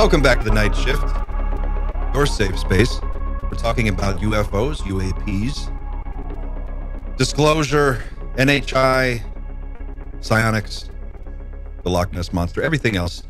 Welcome back to the Night Shift, your safe space. We're talking about UFOs, UAPs, disclosure, NHI, psionics, the Loch Ness Monster, everything else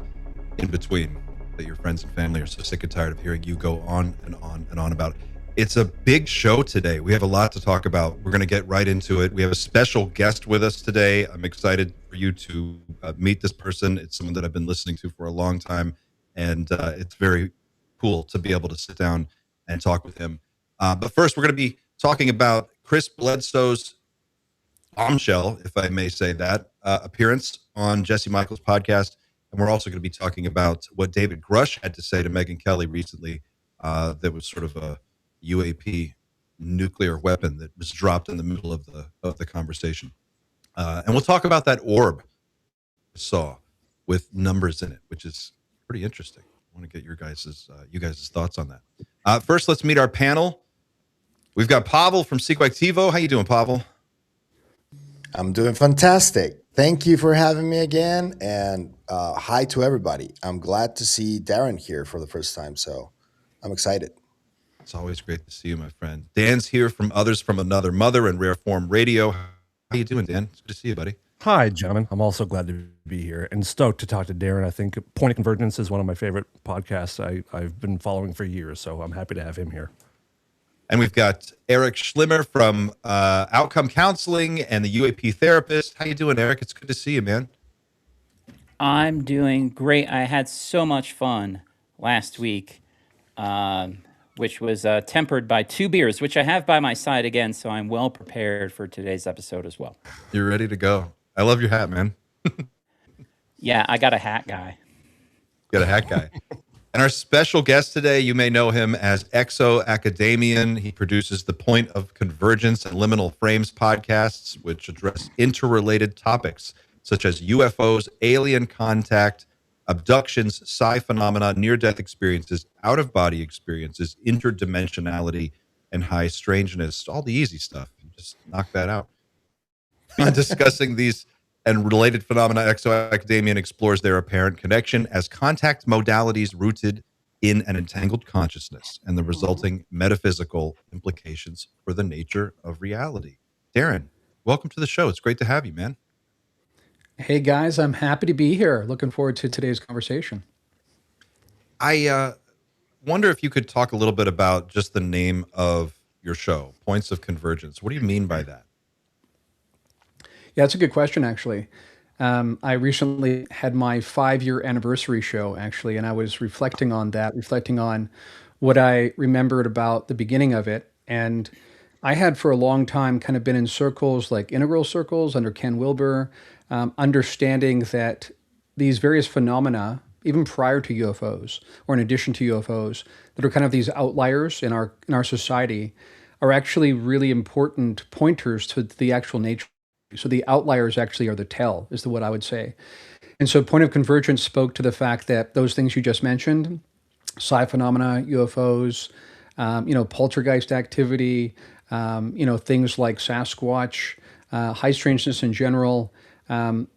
in between that your friends and family are so sick and tired of hearing you go on and on and on about. It's a big show today. We have a lot to talk about. We're going to get right into it. We have a special guest with us today. I'm excited for you to meet this person. It's someone that I've been listening to for a long time, and it's very cool to be able to sit down and talk with him. But first, we're going to be talking about Chris Bledsoe's bombshell, if I may say that, appearance on Jesse Michael's podcast. And we're also going to be talking about what David Grusch had to say to Megyn Kelly recently. That was sort of a UAP nuclear weapon that was dropped in the middle of the conversation. And we'll talk about that orb I saw with numbers in it, which is pretty interesting. I want to get your guys' thoughts on that. First, let's meet our panel. We've got Pavel from Sequactivo. How you doing, Pavel? I'm doing fantastic. Thank you for having me again, and hi to everybody. I'm glad to see Darren here for the first time, so I'm excited. It's always great to see you, my friend. Dan's here from Others from Another Mother and Rare Form Radio. How you doing, Dan? It's good to see you, buddy. Hi, gentlemen. I'm also glad to be here and stoked to talk to Darren. I think Point of Convergence is one of my favorite podcasts I've been following for years, so I'm happy to have him here. And we've got Eric Schlimmer from Outcome Counseling and the UAP Therapist. How you doing, Eric? It's good to see you, man. I'm doing great. I had so much fun last week, which was tempered by 2 beers, which I have by my side again, so I'm well prepared for today's episode as well. You're ready to go. I love your hat, man. Yeah, I got a hat guy. Got a hat guy. And our special guest today, you may know him as ExoAcadamian. He produces the Point of Convergence and Liminal Frames podcasts, which address interrelated topics such as UFOs, alien contact, abductions, psi phenomena, near-death experiences, out-of-body experiences, interdimensionality, and high strangeness. All the easy stuff. You just knock that out. In discussing these and related phenomena, ExoAcadamian explores their apparent connection as contact modalities rooted in an entangled consciousness and the resulting metaphysical implications for the nature of reality. Darren, welcome to the show. It's great to have you, man. Hey guys, I'm happy to be here. Looking forward to today's conversation. I wonder if you could talk a little bit about just the name of your show, Points of Convergence. What do you mean by that? Yeah, that's a good question, actually. I recently had my 5-year anniversary show, actually, and I was reflecting on what I remembered about the beginning of it. And I had for a long time kind of been in circles, like integral circles under Ken Wilber, understanding that these various phenomena, even prior to UFOs or in addition to UFOs, that are kind of these outliers in our society, are actually really important pointers to the actual nature. So the outliers actually are the tell, is what I would say. And so Point of Convergence spoke to the fact that those things you just mentioned, psi phenomena, UFOs, poltergeist activity, things like Sasquatch, high strangeness in general,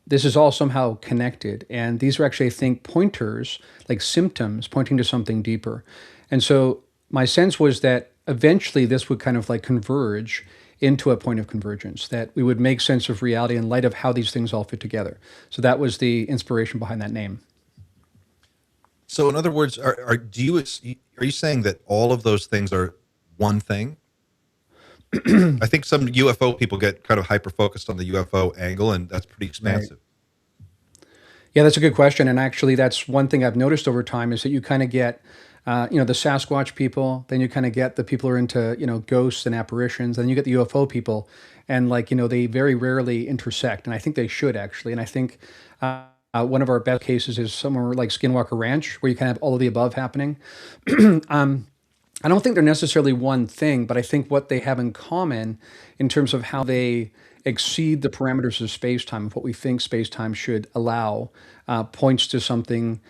this is all somehow connected. And these are actually, I think, pointers, like symptoms pointing to something deeper. And so my sense was that eventually this would kind of like converge into a point of convergence, that we would make sense of reality in light of how these things all fit together. So that was the inspiration behind that name. So in other words, are you saying that all of those things are one thing? I think some UFO people get kind of hyper-focused on the UFO angle, and that's pretty expansive. Right. Yeah, that's a good question. And actually, that's one thing I've noticed over time is that you kind of get the Sasquatch people, then you kind of get the people who are into, ghosts and apparitions, then you get the UFO people, and they very rarely intersect, and I think they should actually. And I think one of our best cases is somewhere like Skinwalker Ranch, where you kind of have all of the above happening. I don't think they're necessarily one thing, but I think what they have in common in terms of how they exceed the parameters of space-time, of what we think space-time should allow, points to something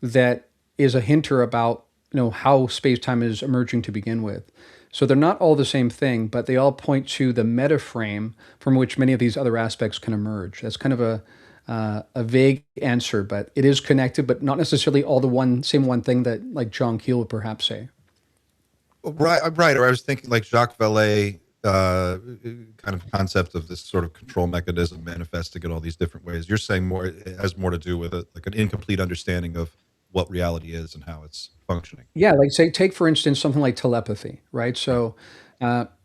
that is a hinter about how space-time is emerging to begin with. So they're not all the same thing, but they all point to the meta frame from which many of these other aspects can emerge. That's kind of a vague answer, but it is connected, but not necessarily all the same one thing that like John Keel would perhaps say. Right. Or I was thinking like Jacques Vallée, kind of concept of this sort of control mechanism manifesting in all these different ways. You're saying more, it has more to do with like an incomplete understanding of what reality is and how it's functioning. Yeah, like say, take for instance something like telepathy, right? So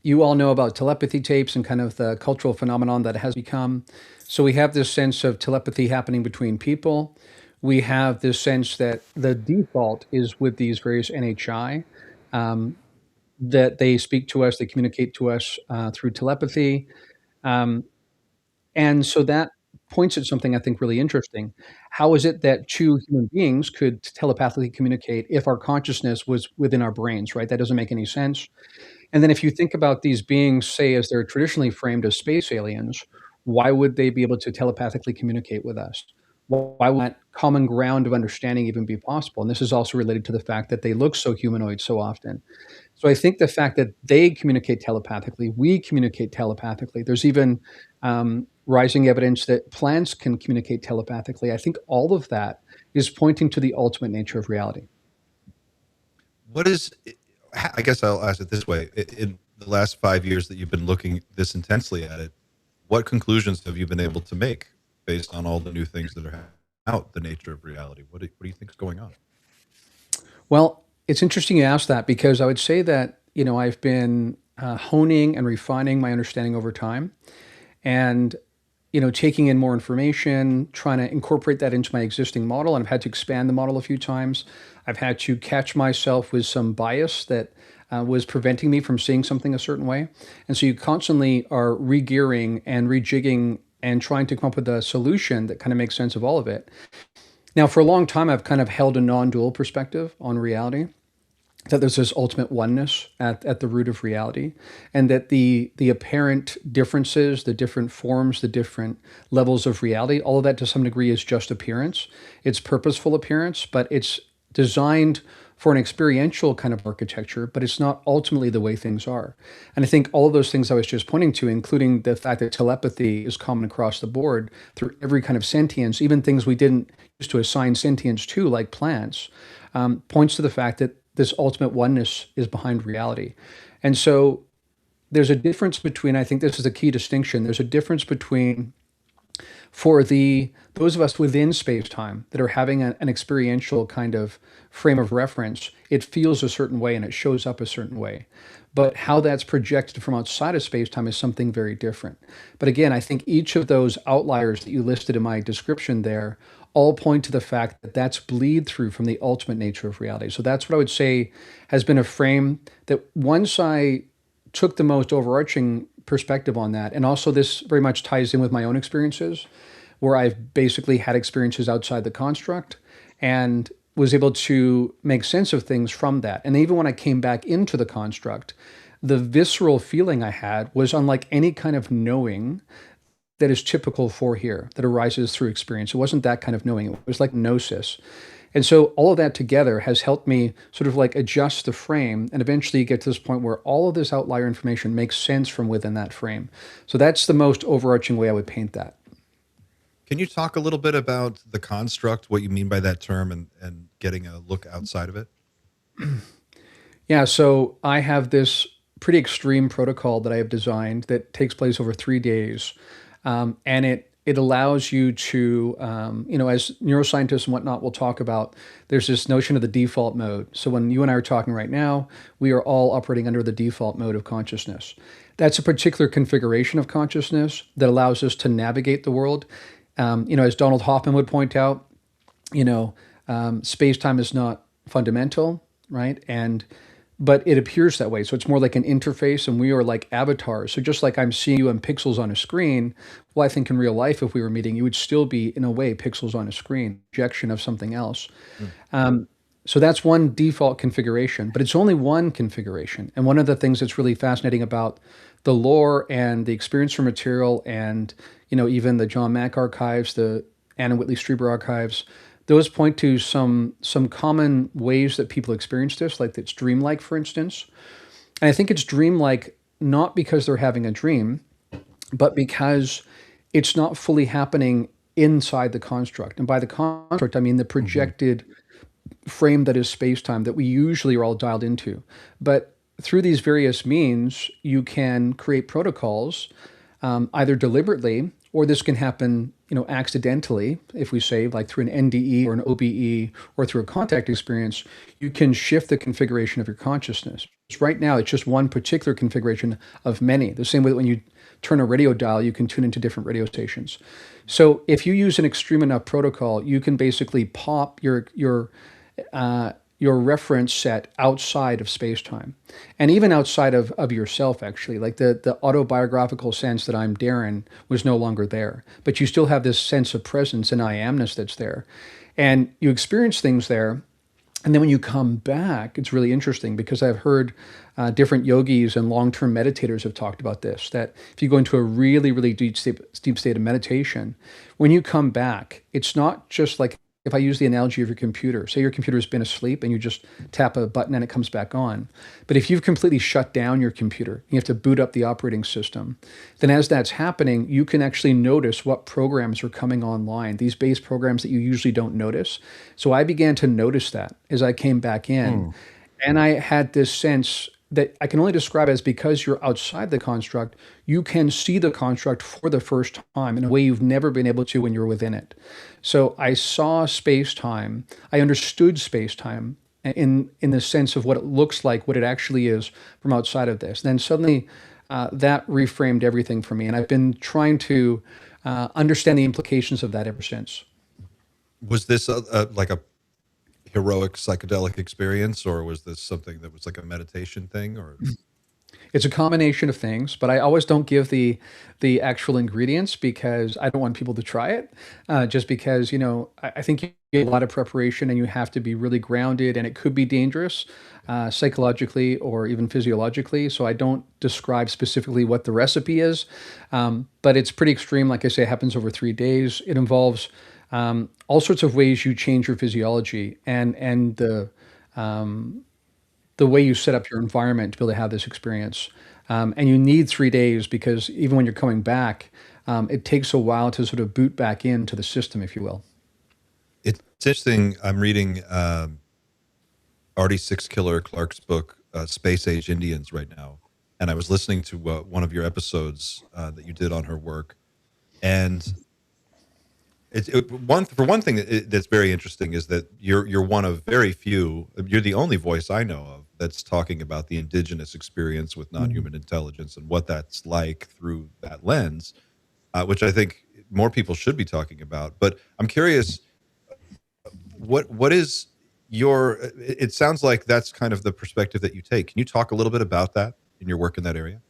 you all know about telepathy tapes and kind of the cultural phenomenon that it has become. So we have this sense of telepathy happening between people. We have this sense that the default is with these various NHI, that they speak to us, they communicate to us through telepathy. And so that points at something I think really interesting. How is it that two human beings could telepathically communicate if our consciousness was within our brains, right? That doesn't make any sense. And then if you think about these beings, say, as they're traditionally framed as space aliens, why would they be able to telepathically communicate with us? Why would that common ground of understanding even be possible? And this is also related to the fact that they look so humanoid so often. So I think the fact that they communicate telepathically, we communicate telepathically. There's even rising evidence that plants can communicate telepathically. I think all of that is pointing to the ultimate nature of reality. What is, I guess I'll ask it this way. In the last 5 years that you've been looking this intensely at it, what conclusions have you been able to make based on all the new things that are out, the nature of reality? What do you think is going on? Well, it's interesting you ask that because I would say that, I've been honing and refining my understanding over time and, taking in more information, trying to incorporate that into my existing model. And I've had to expand the model a few times. I've had to catch myself with some bias that was preventing me from seeing something a certain way. And so you constantly are re-gearing and rejigging and trying to come up with a solution that kind of makes sense of all of it. Now, for a long time, I've kind of held a non-dual perspective on reality, that there's this ultimate oneness at the root of reality, and that the apparent differences, the different forms, the different levels of reality, all of that to some degree is just appearance. It's purposeful appearance, but it's designed for an experiential kind of architecture, but it's not ultimately the way things are. And I think all of those things I was just pointing to, including the fact that telepathy is common across the board through every kind of sentience, even things we didn't used to assign sentience to, like plants, points to the fact that this ultimate oneness is behind reality. And so there's a difference between, I think this is a key distinction, there's a difference between for those of us within space-time that are having an experiential kind of frame of reference, it feels a certain way and it shows up a certain way. But how that's projected from outside of space-time is something very different. But again, I think each of those outliers that you listed in my description there all point to the fact that that's bleed through from the ultimate nature of reality. So that's what I would say has been a frame that once I took the most overarching perspective on that, and also this very much ties in with my own experiences, where I've basically had experiences outside the construct and was able to make sense of things from that. And even when I came back into the construct, the visceral feeling I had was unlike any kind of knowing that is typical for here, that arises through experience. It wasn't that kind of knowing. It was like gnosis. And so all of that together has helped me sort of like adjust the frame and eventually get to this point where all of this outlier information makes sense from within that frame. So that's the most overarching way I would paint that. Can you talk a little bit about the construct, what you mean by that term, and getting a look outside of it? Yeah, so I have this pretty extreme protocol that I have designed that takes place over 3 days. And it allows you to, as neuroscientists and whatnot will talk about, there's this notion of the default mode. So when you and I are talking right now, we are all operating under the default mode of consciousness. That's a particular configuration of consciousness that allows us to navigate the world. As Donald Hoffman would point out, space-time is not fundamental, right? But it appears that way. So it's more like an interface, and we are like avatars. So just like I'm seeing you in pixels on a screen, well, I think in real life, if we were meeting, you would still be, in a way, pixels on a screen, projection of something else. So that's one default configuration, but it's only one configuration. And one of the things that's really fascinating about the lore and the experiencer material and, even the John Mack archives, the Anna Whitley Strieber archives, those point to some common ways that people experience this, like it's dreamlike, for instance. And I think it's dreamlike not because they're having a dream, but because it's not fully happening inside the construct. And by the construct, I mean the projected frame that is space-time that we usually are all dialed into. But through these various means, you can create protocols, either deliberately, or this can happen, accidentally. If we say, like through an NDE or an OBE or through a contact experience, you can shift the configuration of your consciousness. Right now, it's just one particular configuration of many. The same way that when you turn a radio dial, you can tune into different radio stations. So if you use an extreme enough protocol, you can basically pop your reference set outside of space-time, and even outside of yourself, actually. Like the autobiographical sense that I'm Darren was no longer there, but you still have this sense of presence and I amness that's there. And you experience things there. And then when you come back, it's really interesting because I've heard different yogis and long-term meditators have talked about this, that if you go into a really, really deep state of meditation, when you come back, it's not just like, if I use the analogy of your computer, say your computer's been asleep and you just tap a button and it comes back on. But if you've completely shut down your computer, you have to boot up the operating system, then as that's happening, you can actually notice what programs are coming online, these base programs that you usually don't notice. So I began to notice that as I came back in. And I had this sense that I can only describe as, because you're outside the construct, you can see the construct for the first time in a way you've never been able to when you're within it. So I saw space-time, I understood space-time in the sense of what it looks like, what it actually is from outside of this. Then suddenly that reframed everything for me. And I've been trying to understand the implications of that ever since. Was this like a heroic psychedelic experience, or was this something that was like a meditation thing? Or it's a combination of things, but I always don't give the actual ingredients because I don't want people to try it. Just because I think you get a lot of preparation and you have to be really grounded, and it could be dangerous psychologically or even physiologically. So I don't describe specifically what the recipe is, but it's pretty extreme. Like I say, it happens over 3 days. It involves all sorts of ways you change your physiology and the way you set up your environment to be able to have this experience. And you need 3 days because even when you're coming back, it takes a while to sort of boot back into the system, if you will. It's interesting. I'm reading Ardy Sixkiller Clarke's book, Space Age Indians, right now. And I was listening to one of your episodes that you did on her work. And for one thing that's very interesting is that you're one of very few, you're the only voice I know of that's talking about the indigenous experience with non-human intelligence and what that's like through that lens, which I think more people should be talking about. But I'm curious, what is it sounds like that's kind of the perspective that you take. Can you talk a little bit about that in your work in that area?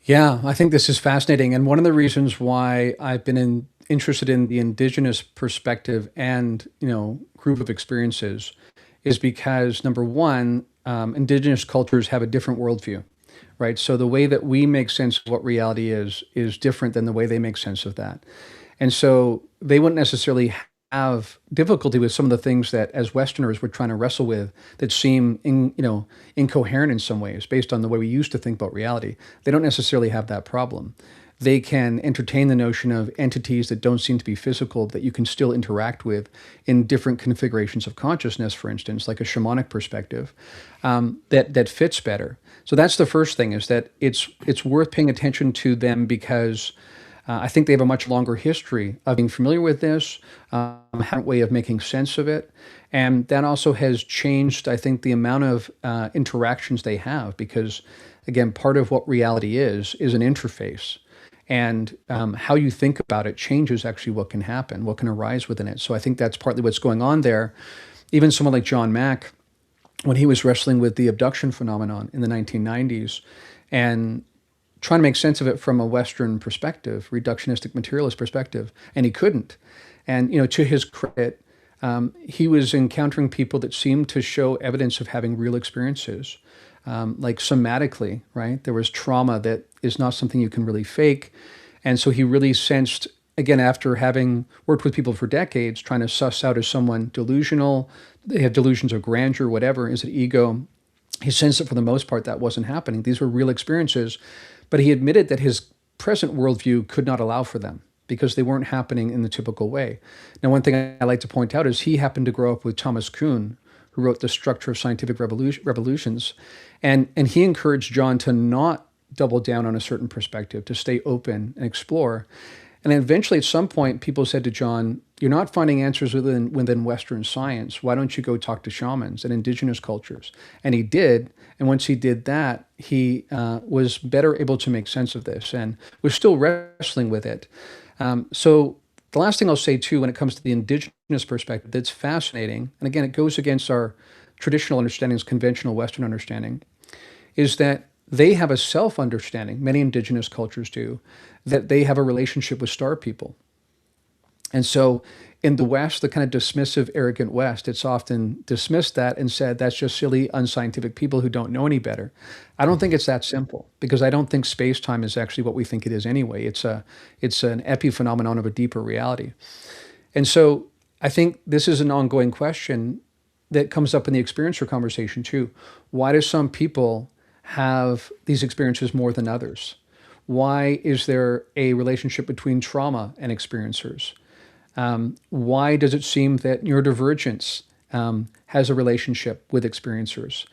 Yeah, I think this is fascinating. And one of the reasons why I've been interested in the indigenous perspective and, group of experiences is because, number one, indigenous cultures have a different worldview, right? So the way that we make sense of what reality is different than the way they make sense of that. And so they wouldn't necessarily have difficulty with some of the things that as Westerners we're trying to wrestle with that seem incoherent in some ways based on the way we used to think about reality. They don't necessarily have that problem. They can entertain the notion of entities that don't seem to be physical that you can still interact with in different configurations of consciousness, for instance, like a shamanic perspective, that fits better. So that's the first thing, is that it's worth paying attention to them because I think they have a much longer history of being familiar with this, have a way of making sense of it. And that also has changed, I think, the amount of interactions they have because, again, part of what reality is an interface. And how you think about it changes actually what can happen, what can arise within it. So I think that's partly what's going on there. Even someone like John Mack, when he was wrestling with the abduction phenomenon in the 1990s and trying to make sense of it from a Western perspective, reductionistic materialist perspective, and he couldn't. And, to his credit, he was encountering people that seemed to show evidence of having real experiences, like somatically, right? There was trauma that is not something you can really fake. And so he really sensed, again, after having worked with people for decades, trying to suss out, is someone delusional? They have delusions of grandeur, whatever. Is it ego? He sensed that for the most part that wasn't happening. These were real experiences. But he admitted that his present worldview could not allow for them. because they weren't happening in the typical way. Now, one thing I like to point out is he happened to grow up with Thomas Kuhn, who wrote The Structure of Scientific Revolutions. And he encouraged John to not double down on a certain perspective, to stay open and explore. And then eventually, at some point, people said to John, "You're not finding answers within Western science. Why don't you go talk to shamans and indigenous cultures?" And he did. And once he did that, he was better able to make sense of this and was still wrestling with it. So the last thing I'll say, too, when it comes to the indigenous perspective, that's fascinating, and again, it goes against our traditional understandings, conventional Western understanding, is that they have a self-understanding, many indigenous cultures do, that they have a relationship with star people. And so in the West, the kind of dismissive, arrogant West, it's often dismissed that and said, that's just silly, unscientific people who don't know any better. I don't think it's that simple, because I don't think space-time is actually what we think it is anyway. It's an epiphenomenon of a deeper reality. And so I think this is an ongoing question that comes up in the experiencer conversation too. Why do some people have these experiences more than others? Why is there a relationship between trauma and experiencers? Why does it seem that neurodivergence has a relationship with experiencers?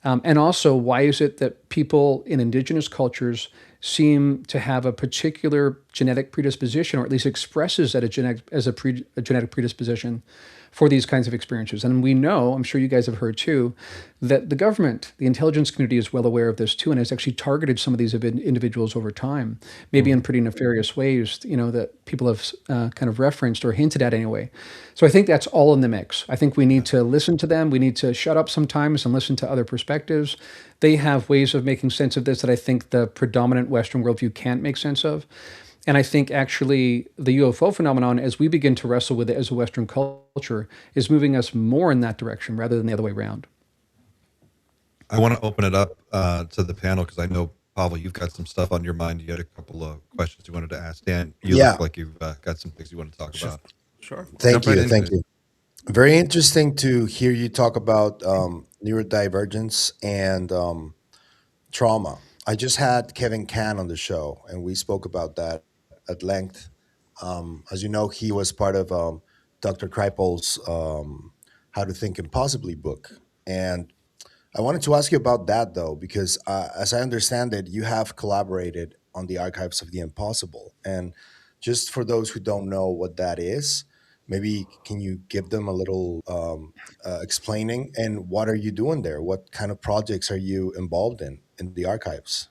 And also, why is it that people in indigenous cultures seem to have a particular genetic predisposition, or at least expresses that a genetic predisposition for these kinds of experiences? And we know, I'm sure you guys have heard too, that the government, the intelligence community is well aware of this too, and has actually targeted some of these individuals over time, maybe in pretty nefarious ways, that people have kind of referenced or hinted at anyway. So I think that's all in the mix. I think we need to listen to them. We need to shut up sometimes and listen to other perspectives. They have ways of making sense of this that I think the predominant Western worldview can't make sense of. And I think actually the UFO phenomenon, as we begin to wrestle with it as a Western culture, is moving us more in that direction rather than the other way around. I want to open it up to the panel, because I know, Pavel, you've got some stuff on your mind. You had a couple of questions you wanted to ask. Dan, you look like you've got some things you want to talk about. Sure. Thank you. Very interesting to hear you talk about neurodivergence and trauma. I just had Kevin Can on the show, and we spoke about that at length. As you know, he was part of Dr. Kripal's How to Think Impossibly book. And I wanted to ask you about that, though, because as I understand it, you have collaborated on the Archives of the Impossible. And just for those who don't know what that is, maybe can you give them a little explaining? And what are you doing there? What kind of projects are you involved in the archives?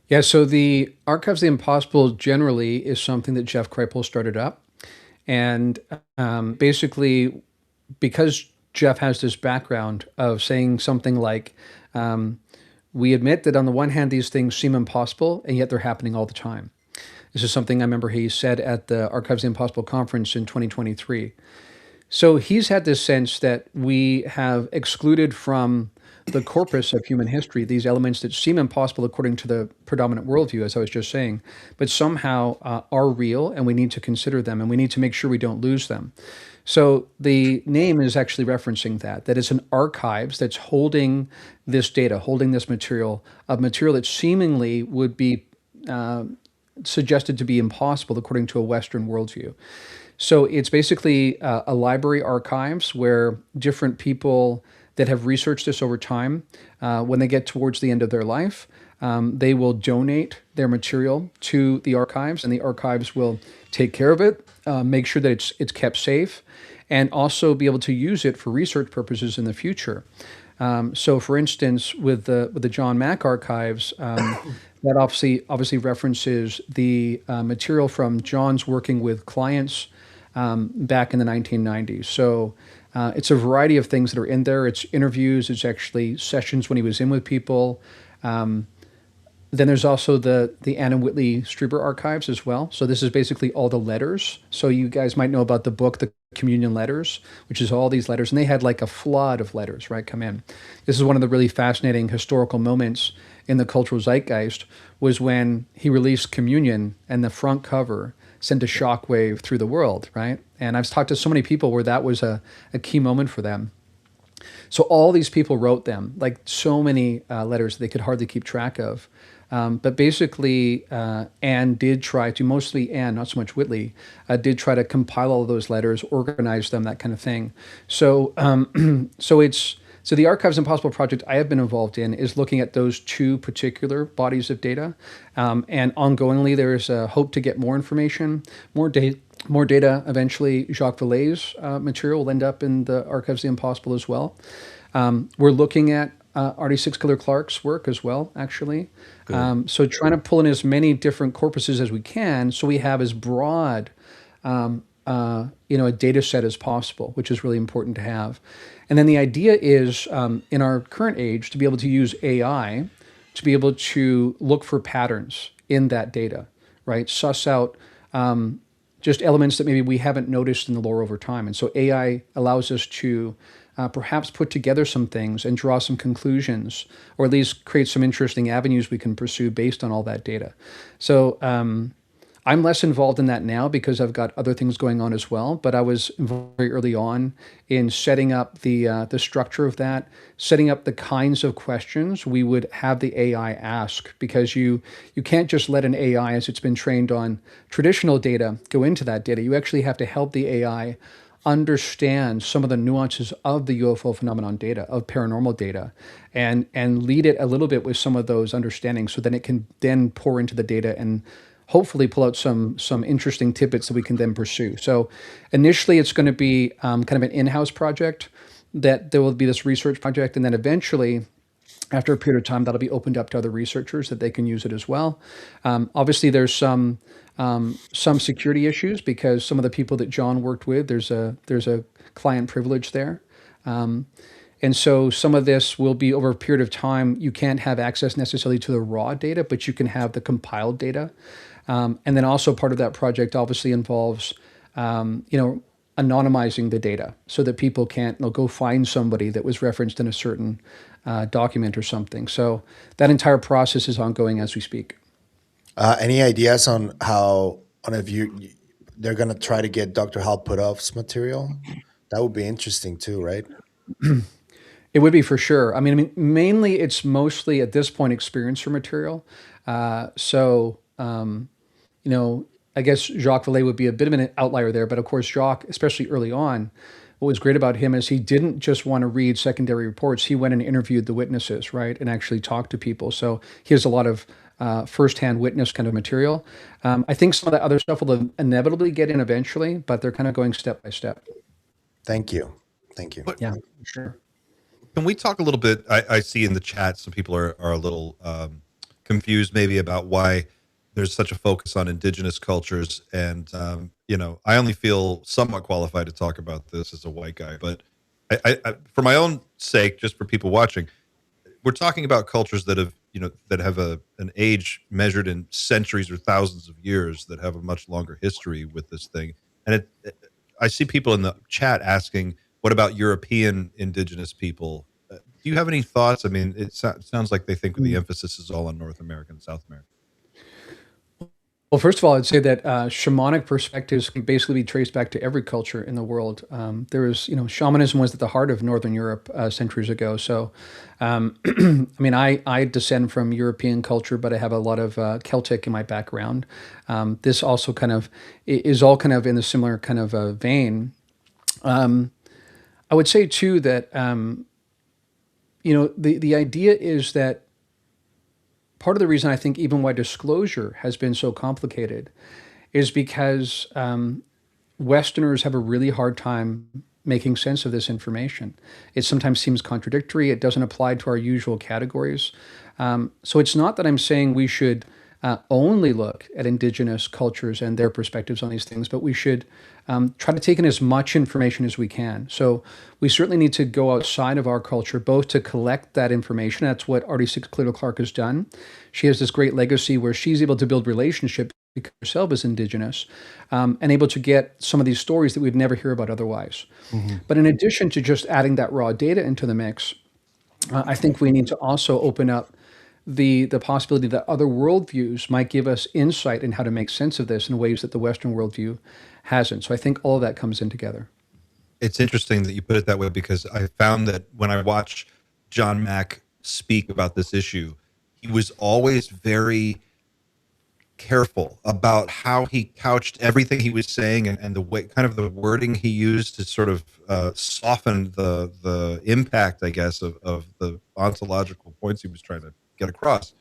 Yeah, so the Archives of the Impossible generally is something that Jeff Kripal started up. And basically, because Jeff has this background of saying something like, we admit that on the one hand, these things seem impossible, and yet they're happening all the time. This is something I remember he said at the Archives of the Impossible conference in 2023. So he's had this sense that we have excluded from the corpus of human history these elements that seem impossible according to the predominant worldview, as I was just saying, but somehow are real, and we need to consider them, and we need to make sure we don't lose them. So the name is actually referencing that it's an archives that's holding this data, holding this material that seemingly would be suggested to be impossible according to a Western worldview. So it's basically a library archives where different people that have researched this over time, when they get towards the end of their life, they will donate their material to the archives, and the archives will take care of it, make sure that it's kept safe, and also be able to use it for research purposes in the future. So, for instance, with the John Mack archives, that obviously references the material from John's working with clients back in the 1990s. So it's a variety of things that are in there. It's interviews. It's actually sessions when he was in with people. Then there's also the Anna Whitley Strieber archives as well. So this is basically all the letters. So you guys might know about the book, The Communion Letters, which is all these letters. And they had like a flood of letters, right, come in. This is one of the really fascinating historical moments in the cultural zeitgeist, was when he released Communion, and the front cover sent a shockwave through the world, right? And I've talked to so many people where that was a key moment for them. So all these people wrote them, like so many letters they could hardly keep track of. But basically, Anne did try to, mostly Anne, not so much Whitley, did try to compile all of those letters, organize them, that kind of thing. So, so the Archives Impossible project I have been involved in is looking at those two particular bodies of data, and ongoingly there is a hope to get more information, more data. Eventually, Jacques Vallée's material will end up in the Archives of the Impossible as well. We're looking at Ardy Sixkiller Clarke's work as well, actually. So trying to pull in as many different corpuses as we can, so we have as broad, a data set as possible, which is really important to have. And then the idea is, in our current age, to be able to use AI to be able to look for patterns in that data, right? Suss out just elements that maybe we haven't noticed in the lore over time. And so AI allows us to perhaps put together some things and draw some conclusions, or at least create some interesting avenues we can pursue based on all that data. So I'm less involved in that now because I've got other things going on as well. But I was very early on in setting up the structure of that, setting up the kinds of questions we would have the AI ask, because you can't just let an AI, as it's been trained on traditional data, go into that data. You actually have to help the AI understand some of the nuances of the UFO phenomenon data, of paranormal data, and lead it a little bit with some of those understandings, so then it can then pour into the data and hopefully pull out some interesting tidbits that we can then pursue. So initially it's going to be kind of an in-house project, that there will be this research project, and then eventually, after a period of time, that'll be opened up to other researchers that they can use it as well. Obviously, there's some security issues, because some of the people that John worked with, there's a client privilege there. And so some of this will be over a period of time. You can't have access necessarily to the raw data, but you can have the compiled data. And then also part of that project obviously involves, anonymizing the data, so that people can't go find somebody that was referenced in a certain document or something. So that entire process is ongoing as we speak. Any ideas on how, they're going to try to get Dr. Hal Puthoff's material? That would be interesting too, right? It would be, for sure. I mean, mainly it's mostly at this point experiencer material. I guess Jacques Vallée would be a bit of an outlier there, but of course Jacques, especially early on, what was great about him is he didn't just want to read secondary reports. He went and interviewed the witnesses, right, and actually talked to people. So he has a lot of firsthand witness kind of material. I think some of that other stuff will inevitably get in eventually, but they're kind of going step by step. Thank you. Yeah, sure. Can we talk a little bit? I see in the chat some people are a little confused maybe about why there's such a focus on indigenous cultures. And, I only feel somewhat qualified to talk about this as a white guy. But I for my own sake, just for people watching, we're talking about cultures that have, that have an age measured in centuries or thousands of years, that have a much longer history with this thing. And I see people in the chat asking, what about European indigenous people? Do you have any thoughts? I mean, it sounds like they think the emphasis is all on North America and South America. Well, first of all, I'd say that shamanic perspectives can basically be traced back to every culture in the world. There is, shamanism was at the heart of Northern Europe centuries ago. So, I descend from European culture, but I have a lot of Celtic in my background. This also is all kind of in a similar kind of vein. I would say too that, the idea is that part of the reason I think even why disclosure has been so complicated is because Westerners have a really hard time making sense of this information. It sometimes seems contradictory. It doesn't apply to our usual categories. So it's not that I'm saying we should only look at indigenous cultures and their perspectives on these things, but we should try to take in as much information as we can. So we certainly need to go outside of our culture, both to collect that information. That's what Ardy Sixkiller Clarke has done. She has this great legacy where she's able to build relationships because herself is indigenous, and able to get some of these stories that we'd never hear about otherwise. Mm-hmm. But in addition to just adding that raw data into the mix, I think we need to also open up the possibility that other worldviews might give us insight in how to make sense of this in ways that the Western worldview hasn't. So I think all of that comes in together. It's interesting that you put it that way, because I found that when I watch John Mack speak about this issue, he was always very careful about how he couched everything he was saying, and the way, kind of the wording he used to sort of soften the impact, I guess, of the ontological points he was trying to get across.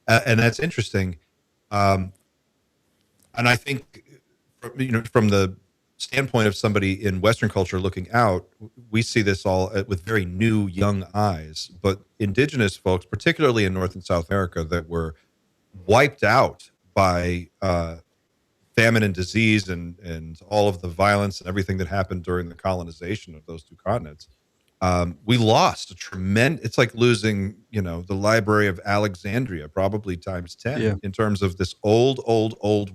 And that's interesting. And I think, from the standpoint of somebody in Western culture looking out, we see this all with very new, young eyes. But indigenous folks, particularly in North and South America, that were wiped out by famine and disease and all of the violence and everything that happened during the colonization of those two continents. We lost a tremendous, it's like losing, the Library of Alexandria, probably times 10, Yeah. in terms of this old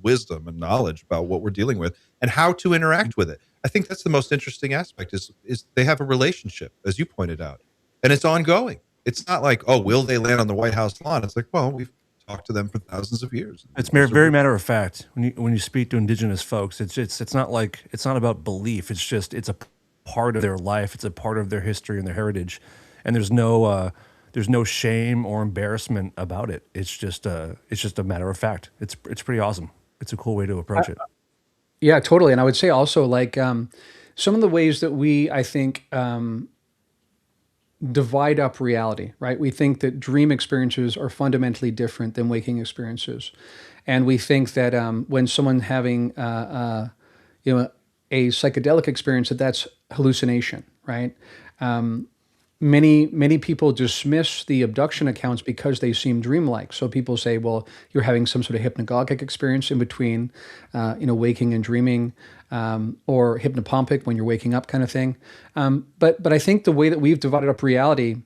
wisdom and knowledge about what we're dealing with and how to interact with it. I think that's the most interesting aspect is they have a relationship, as you pointed out, and it's ongoing. It's not like, oh, will they land on the White House lawn? It's like, well, we've talked to them for thousands of years. It's very matter of fact. When you speak to indigenous folks, it's not about belief. It's a part of their life. It's a part of their history and their heritage, and there's no shame or embarrassment about it. It's just a matter of fact. It's pretty awesome. It's a cool way to approach it. Yeah, totally. And I would say also, like, some of the ways that we, I think, divide up reality, right? We think that dream experiences are fundamentally different than waking experiences. And we think that when someone having, a psychedelic experience, that's hallucination, right? Many people dismiss the abduction accounts because they seem dreamlike. So people say, well, you're having some sort of hypnagogic experience in between, waking and dreaming, or hypnopompic when you're waking up, kind of thing. But I think the way that we've divided up reality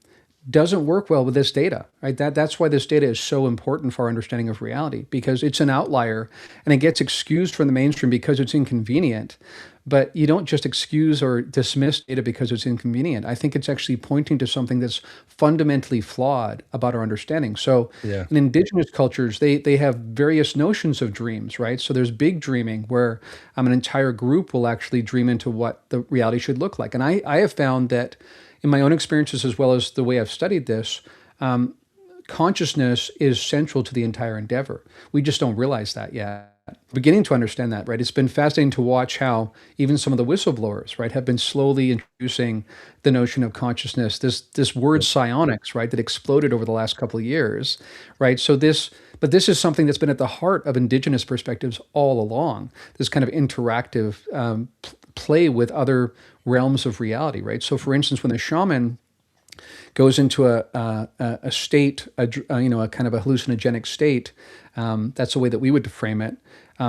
doesn't work well with this data, right? That's why this data is so important for our understanding of reality, because it's an outlier and it gets excused from the mainstream because it's inconvenient. But you don't just excuse or dismiss data because it's inconvenient. I think it's actually pointing to something that's fundamentally flawed about our understanding. So Yeah. in indigenous cultures, they have various notions of dreams, right? So there's big dreaming where an entire group will actually dream into what the reality should look like. And I have found that in my own experiences, as well as the way I've studied this, consciousness is central to the entire endeavor. We just don't realize that yet. Beginning to understand that, right? It's been fascinating to watch how even some of the whistleblowers, right, have been slowly introducing the notion of consciousness, this word psionics, right, that exploded over the last couple of years, right? But this is something that's been at the heart of indigenous perspectives all along, this kind of interactive play with other realms of reality, right? So for instance, when the shaman goes into a state, a kind of a hallucinogenic state, that's the way that we would frame it.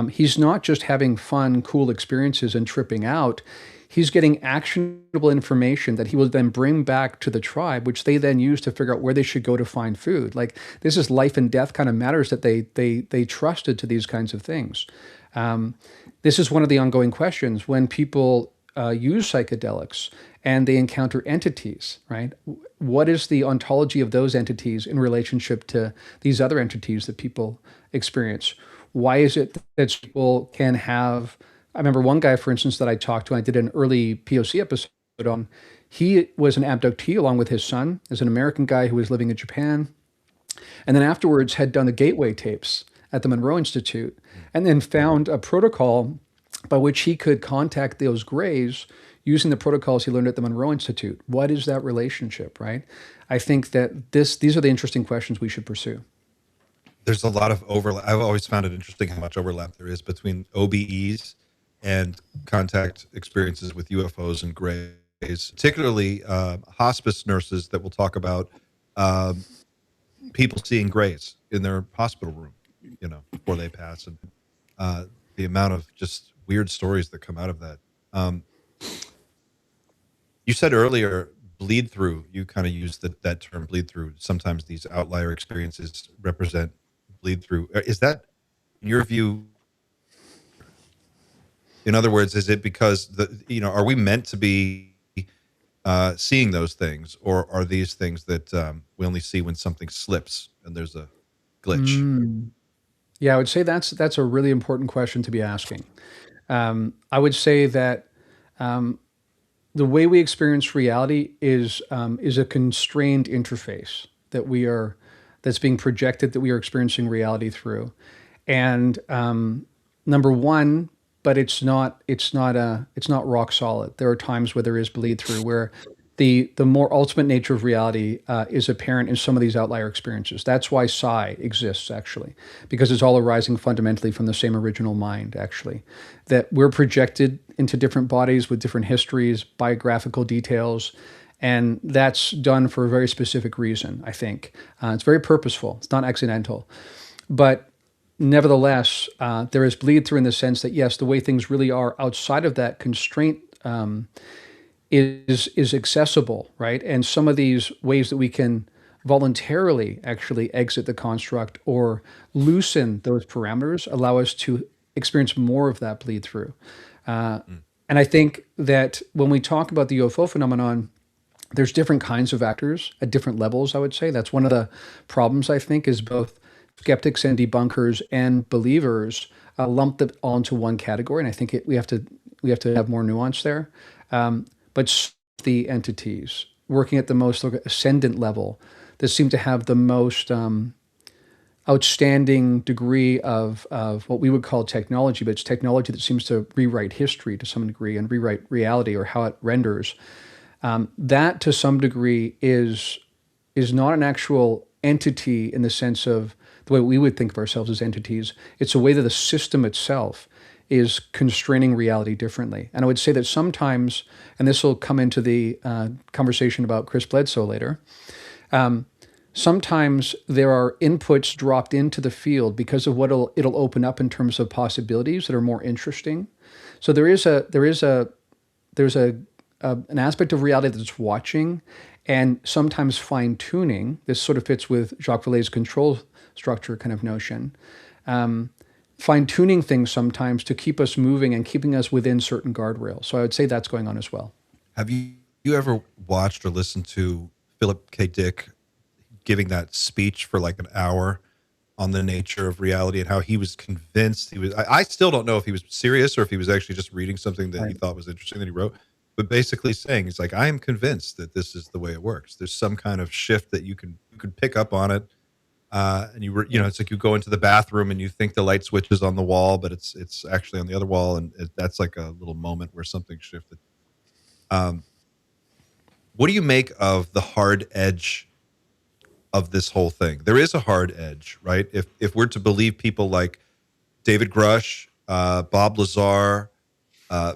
He's not just having fun, cool experiences and tripping out. He's getting actionable information that he will then bring back to the tribe, which they then use to figure out where they should go to find food. Like, this is life and death kind of matters that they trusted to these kinds of things. This is one of the ongoing questions when people use psychedelics and they encounter entities, right? What is the ontology of those entities in relationship to these other entities that people experience? Why is it that people can have, I remember one guy, for instance, that I talked to, I did an early POC episode on, he was an abductee along with his son, as an American guy who was living in Japan, and then afterwards had done the Gateway tapes at the Monroe Institute, and then found a protocol by which he could contact those grays using the protocols he learned at the Monroe Institute. What is that relationship, right? I think that these are the interesting questions we should pursue. There's a lot of overlap. I've always found it interesting how much overlap there is between OBEs and contact experiences with UFOs and grays, particularly hospice nurses that will talk about people seeing grays in their hospital room, before they pass, and the amount of just weird stories that come out of that. You said earlier, bleed through. You kind of used that term, bleed through. Sometimes these outlier experiences represent bleed through. Is that, in your view, in other words, is it because are we meant to be seeing those things, or are these things that we only see when something slips and there's a glitch? Yeah, I would say that's a really important question to be asking. I would say that the way we experience reality is a constrained interface that that's being projected that we are experiencing reality through. And number one, but it's not rock solid. There are times where there is bleed through, where the more ultimate nature of reality is apparent in some of these outlier experiences. That's why psi exists, actually, because it's all arising fundamentally from the same original mind, actually. That we're projected into different bodies with different histories, biographical details, and that's done for a very specific reason, I think. It's very purposeful. It's not accidental. But nevertheless, there is bleed through in the sense that, yes, the way things really are outside of that constraint is accessible, right? And some of these ways that we can voluntarily actually exit the construct or loosen those parameters allow us to experience more of that bleed through. And I think that when we talk about the UFO phenomenon, there's different kinds of actors at different levels, I would say. That's one of the problems, I think, is both skeptics and debunkers and believers lump it all into one category. And I think we have to have more nuance there. But the entities working at the most ascendant level that seem to have the most outstanding degree of what we would call technology, but it's technology that seems to rewrite history to some degree and rewrite reality or how it renders. That to some degree is not an actual entity in the sense of the way we would think of ourselves as entities. It's a way that the system itself is constraining reality differently. And I would say that sometimes, and this will come into the conversation about Chris Bledsoe later, sometimes there are inputs dropped into the field because of what it'll open up in terms of possibilities that are more interesting. So there's an aspect of reality that's watching and sometimes fine-tuning. This sort of fits with Jacques Vallée's control structure kind of notion. Fine-tuning things sometimes to keep us moving and keeping us within certain guardrails. So I would say that's going on as well. Have you ever watched or listened to Philip K. Dick giving that speech for like an hour on the nature of reality and how he was convinced I still don't know if he was serious or if he was actually just reading something that he thought was interesting that he wrote, but basically saying, he's like, I am convinced that this is the way it works. There's some kind of shift that you can pick up on it. And it's like you go into the bathroom and you think the light switch is on the wall, but it's actually on the other wall. And that's like a little moment where something shifted. What do you make of the hard edge of this whole thing? There is a hard edge, right? If we're to believe people like David Grusch, Bob Lazar,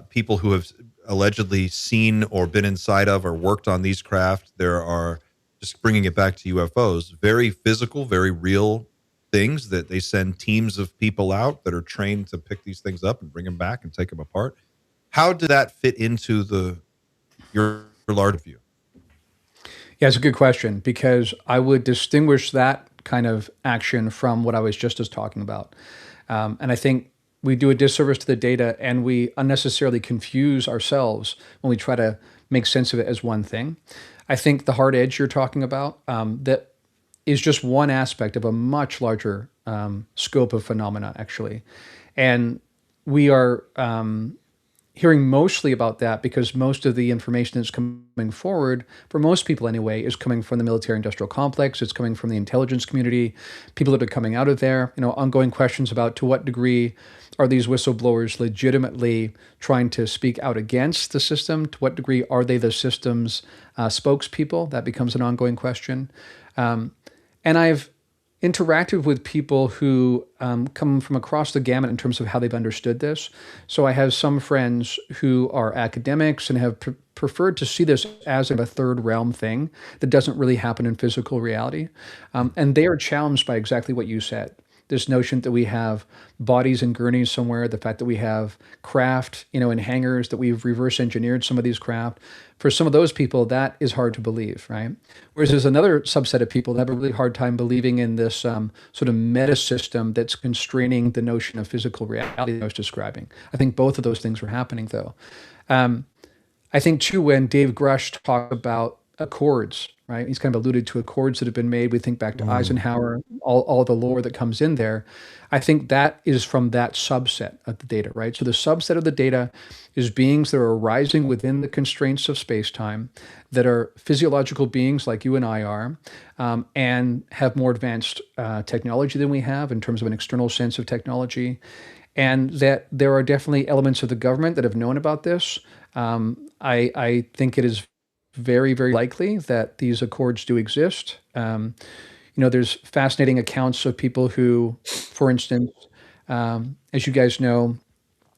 people who have allegedly seen or been inside of or worked on these craft, there are, just bringing it back to UFOs, very physical, very real things that they send teams of people out that are trained to pick these things up and bring them back and take them apart. How did that fit into your larger view? Yeah, it's a good question, because I would distinguish that kind of action from what I was just talking about. And I think we do a disservice to the data and we unnecessarily confuse ourselves when we try to make sense of it as one thing. I think the hard edge you're talking about, that is just one aspect of a much larger scope of phenomena, actually. And we are hearing mostly about that because most of the information that's coming forward, for most people anyway, is coming from the military-industrial complex. It's coming from the intelligence community, people that are coming out of there. Ongoing questions about to what degree are these whistleblowers legitimately trying to speak out against the system? To what degree are they the system's spokespeople? That becomes an ongoing question. And I've interacted with people who come from across the gamut in terms of how they've understood this. So I have some friends who are academics and have preferred to see this as a third realm thing that doesn't really happen in physical reality. And they are challenged by exactly what you said. This notion that we have bodies in gurneys somewhere, the fact that we have craft, in hangars, that we've reverse engineered some of these craft. For some of those people, that is hard to believe, right? Whereas there's another subset of people that have a really hard time believing in this sort of meta system that's constraining the notion of physical reality that I was describing. I think both of those things were happening, though. I think, too, when Dave Grusch talked about accords, right? He's kind of alluded to accords that have been made. We think back to Eisenhower, all the lore that comes in there. I think that is from that subset of the data, right? So the subset of the data is beings that are arising within the constraints of space-time, that are physiological beings like you and I are, and have more advanced technology than we have in terms of an external sense of technology. And that there are definitely elements of the government that have known about this. I think it is very, very likely that these accords do exist. There's fascinating accounts of people who, for instance, as you guys know,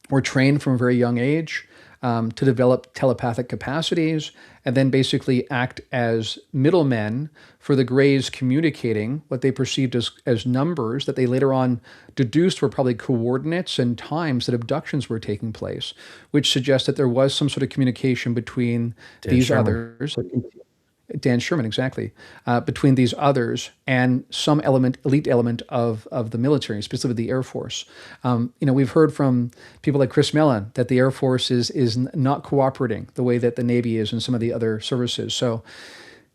were trained from a very young age to develop telepathic capacities and then basically act as middlemen for the Greys communicating what they perceived as numbers that they later on deduced were probably coordinates and times that abductions were taking place, which suggests that there was some sort of communication between these others. Dan Sherman, exactly, between these others and some elite element of the military, specifically the Air Force. We've heard from people like Chris Mellon that the Air Force is not cooperating the way that the Navy is and some of the other services. So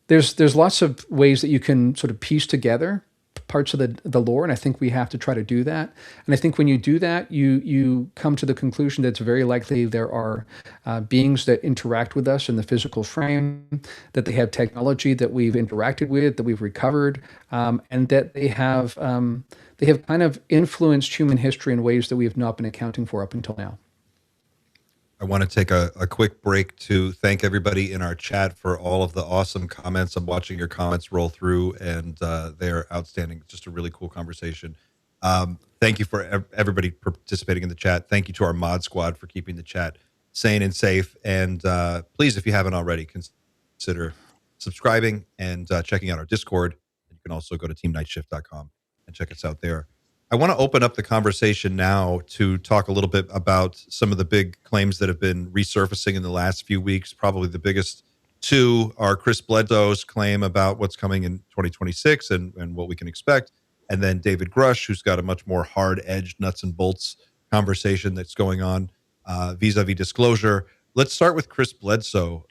there's lots of ways that you can sort of piece together parts of the lore, and I think we have to try to do that. And I think when you do that, you come to the conclusion that it's very likely there are beings that interact with us in the physical frame, that they have technology that we've interacted with, that we've recovered, and that they have kind of influenced human history in ways that we have not been accounting for up until now. I want to take a quick break to thank everybody in our chat for all of the awesome comments. I'm watching your comments roll through, and they're outstanding. Just a really cool conversation. Thank you for everybody participating in the chat. Thank you to our mod squad for keeping the chat sane and safe. And please, if you haven't already, consider subscribing and checking out our Discord. You can also go to teamnightshift.com and check us out there. I want to open up the conversation now to talk a little bit about some of the big claims that have been resurfacing in the last few weeks. Probably the biggest two are Chris Bledsoe's claim about what's coming in 2026 and what we can expect. And then David Grusch, who's got a much more hard-edged nuts and bolts conversation that's going on vis-a-vis disclosure. Let's start with Chris Bledsoe.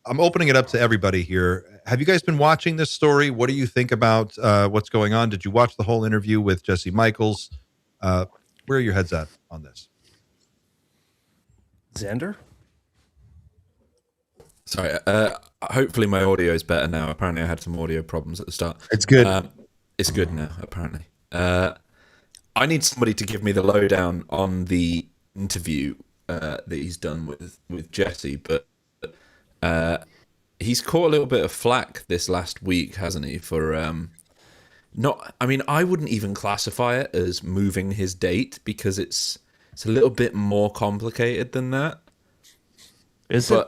I'm opening it up to everybody here. Have you guys been watching this story? What do you think about what's going on? Did you watch the whole interview with Jesse Michaels? Where are your heads at on this? Xander? Sorry. Hopefully my audio is better now. Apparently I had some audio problems at the start. It's good. It's good now, apparently. I need somebody to give me the lowdown on the interview that he's done with Jesse, but he's caught a little bit of flack this last week, hasn't he? For I wouldn't even classify it as moving his date because it's a little bit more complicated than that. Is it?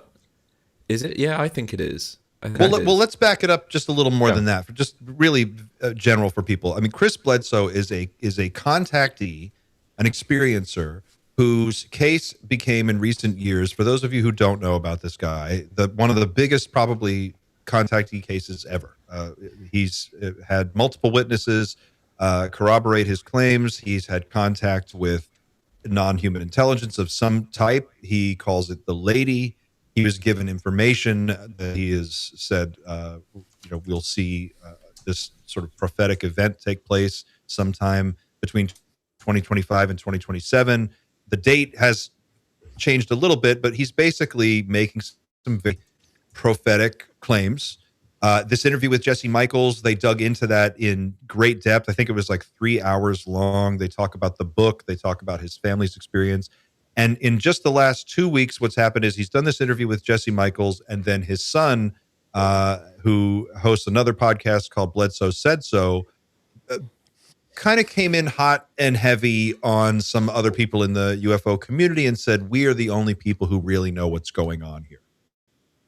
Yeah, I think it is. Well, let's back it up just a little more than that. For just really general for people. I mean, Chris Bledsoe is a contactee, an experiencer whose case became in recent years, for those of you who don't know about this guy, one of the biggest probably contactee cases ever. He's had multiple witnesses corroborate his claims. He's had contact with non-human intelligence of some type. He calls it the lady. He was given information that he has said, we'll see this sort of prophetic event take place sometime between 2025 and 2027. The date has changed a little bit, but he's basically making some very prophetic claims. This interview with Jesse Michaels, they dug into that in great depth. I think it was like 3 hours long. They talk about the book. They talk about his family's experience. And in just the last 2 weeks, what's happened is he's done this interview with Jesse Michaels, and then his son, who hosts another podcast called Bledsoe Said So, kind of came in hot and heavy on some other people in the UFO community and said, we are the only people who really know what's going on here.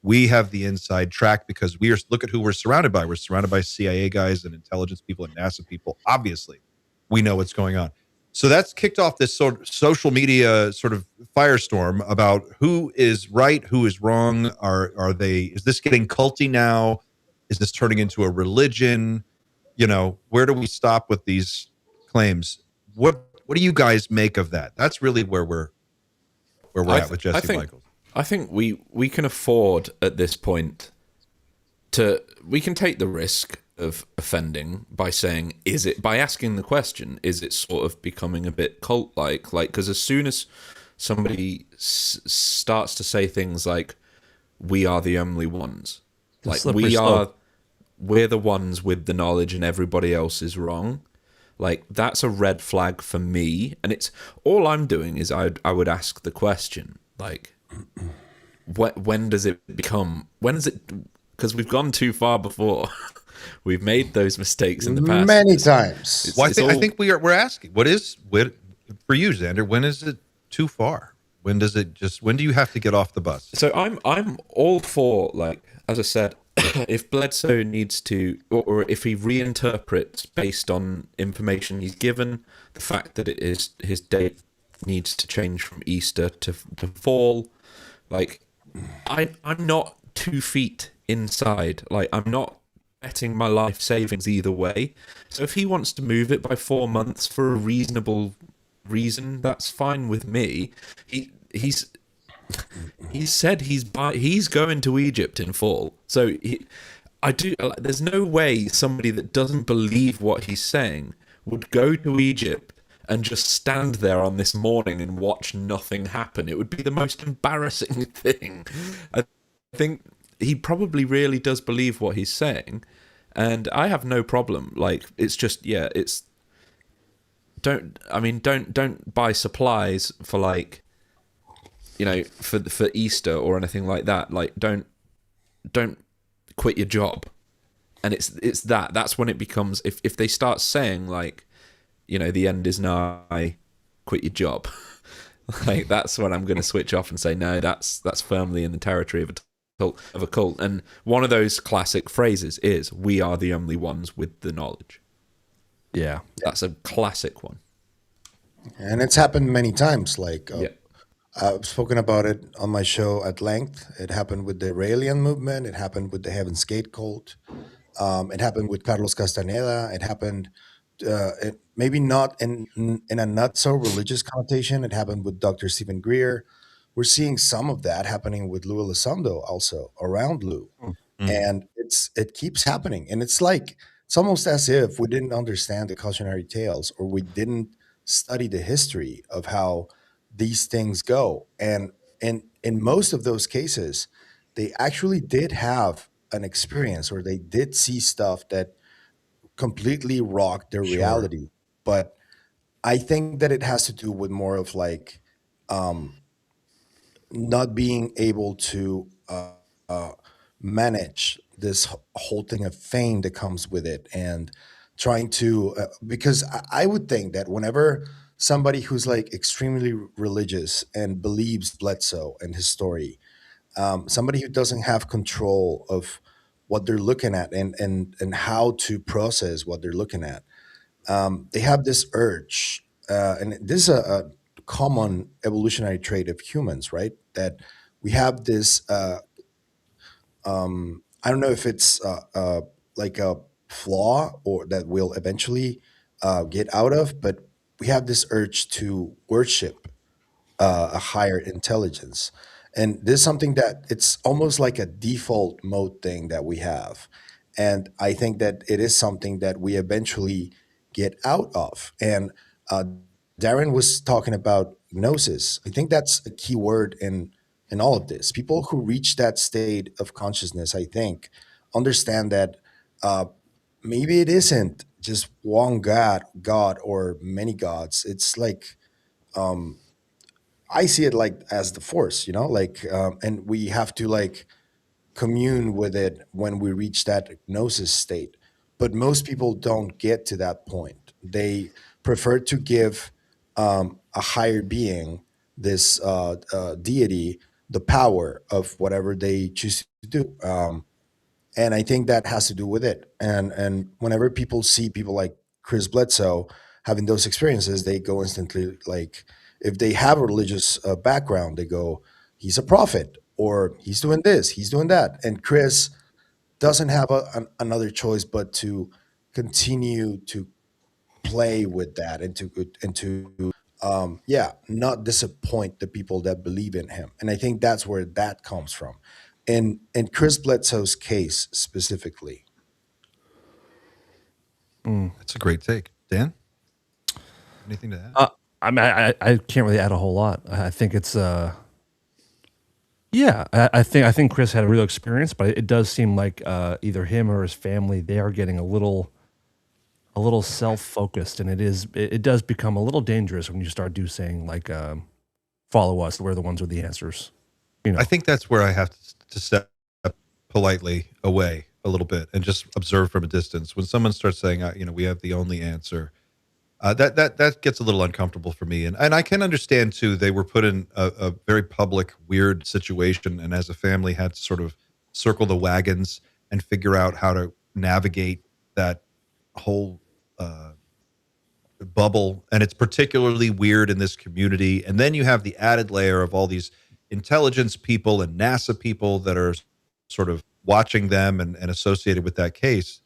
We have the inside track because look at who we're surrounded by. We're surrounded by CIA guys and intelligence people and NASA people. Obviously, we know what's going on. So that's kicked off this sort of social media sort of firestorm about who is right, who is wrong. Is this getting culty now? Is this turning into a religion? Where do we stop with these claims? What do you guys make of that? That's really where we're at with Jesse Michaels. I think we can afford at this point we can take the risk of offending by saying, by asking the question, is it sort of becoming a bit cult-like? Like, because as soon as somebody starts to say things like, we are the only ones, like we're the ones with the knowledge and everybody else is wrong, like that's a red flag for me. And it's all I'm doing is I would ask the question, like, when does it become, because we've gone too far before. We've made those mistakes in the past many times. Well, I think we're asking, what for you, Xander, when is it too far? When do you have to get off the bus? So I'm all for, like, as I said, if Bledsoe needs to, or if he reinterprets based on information he's given, the fact that it is his date needs to change from Easter to fall, like, I'm not 2 feet inside. Like, I'm not betting my life savings either way. So if he wants to move it by 4 months for a reasonable reason, that's fine with me. He said he's going to Egypt in fall. So there's no way somebody that doesn't believe what he's saying would go to Egypt and just stand there on this morning and watch nothing happen. It would be the most embarrassing thing. I think he probably really does believe what he's saying, and I have no problem. Like, it's just, yeah, it's don't buy supplies for, like, you know, for Easter or anything like that. Like, don't quit your job. And it's that's when it becomes, if they start saying, like, you know, the end is nigh, quit your job. Like, that's when I'm going to switch off and say, no, that's firmly in the territory of a cult. And one of those classic phrases is, we are the only ones with the knowledge. Yeah. That's a classic one. And it's happened many times. Like, Yeah. I've spoken about it on my show at length. It happened with the Raelian movement. It happened with the Heaven's Gate cult. It happened with Carlos Castaneda. It happened, maybe not in a not so religious connotation. It happened with Dr. Stephen Greer. We're seeing some of that happening with Lou Elizondo also, around Lou. And it keeps happening. And it's almost as if we didn't understand the cautionary tales, or we didn't study the history of how these things go. And in most of those cases, they actually did have an experience, or they did see stuff that completely rocked their reality. But I think that it has to do with more of, like, not being able to manage this whole thing of fame that comes with it, and trying to because I would think that whenever somebody who's, like, extremely religious and believes Bledsoe and his story, somebody who doesn't have control of what they're looking at, and how to process what they're looking at, they have this urge, and this is a common evolutionary trait of humans, right? That we have this. I don't know if it's like a flaw, or that we'll eventually get out of, but we have this urge to worship a higher intelligence. And this is something that it's almost like a default mode thing that we have. And I think that it is something that we eventually get out of. And Darren was talking about gnosis. I think that's a key word in all of this. People who reach that state of consciousness, I think, understand that maybe it isn't just one God or many gods. It's like, I see it like as the force, like, and we have to, like, commune with it when we reach that gnosis state. But most people don't get to that point. They prefer to give a higher being, this deity, the power of whatever they choose to do. And I think that has to do with it. And whenever people see people like Chris Bledsoe having those experiences, they go instantly, like, if they have a religious background, they go, he's a prophet, or he's doing this, he's doing that. And Chris doesn't have another choice but to continue to play with that, and to not disappoint the people that believe in him. And I think that's where that comes from. And in Chris Bledsoe's case specifically. That's a great take. Dan? Anything to add? I mean, I can't really add a whole lot. I think it's yeah. I think Chris had a real experience, but it does seem like either him or his family, they are getting a little self-focused, and it does become a little dangerous when you start saying like follow us, we're the ones with the answers. You know. I think that's where I have to step politely away a little bit and just observe from a distance. When someone starts saying, we have the only answer, that gets a little uncomfortable for me. And I can understand too, they were put in a very public, weird situation, and as a family had to sort of circle the wagons and figure out how to navigate that whole bubble. And it's particularly weird in this community. And then you have the added layer of all these intelligence people and NASA people that are sort of watching them and associated with that case.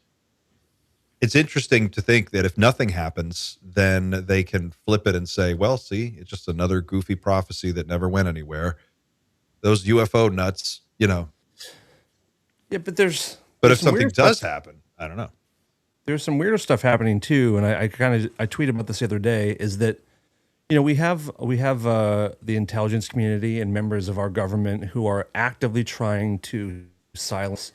It's interesting to think that if nothing happens, then they can flip it and say, well, see, it's just another goofy prophecy that never went anywhere. Those UFO nuts, Yeah, but there's if something does happen, I don't know. There's some weirder stuff happening too, and I tweeted about this the other day. Is that we have the intelligence community and members of our government who are actively trying to silence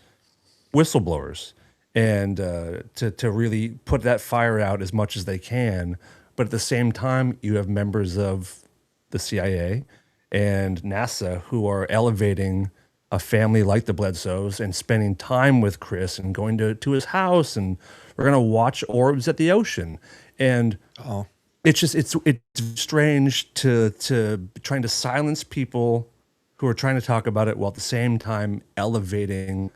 whistleblowers and to really put that fire out as much as they can. But at the same time, you have members of the CIA and NASA who are elevating a family like the Bledsoes and spending time with Chris and going to his house, and we're going to watch orbs at the ocean. And it's just it's strange to trying to silence people who are trying to talk about it while at the same time elevating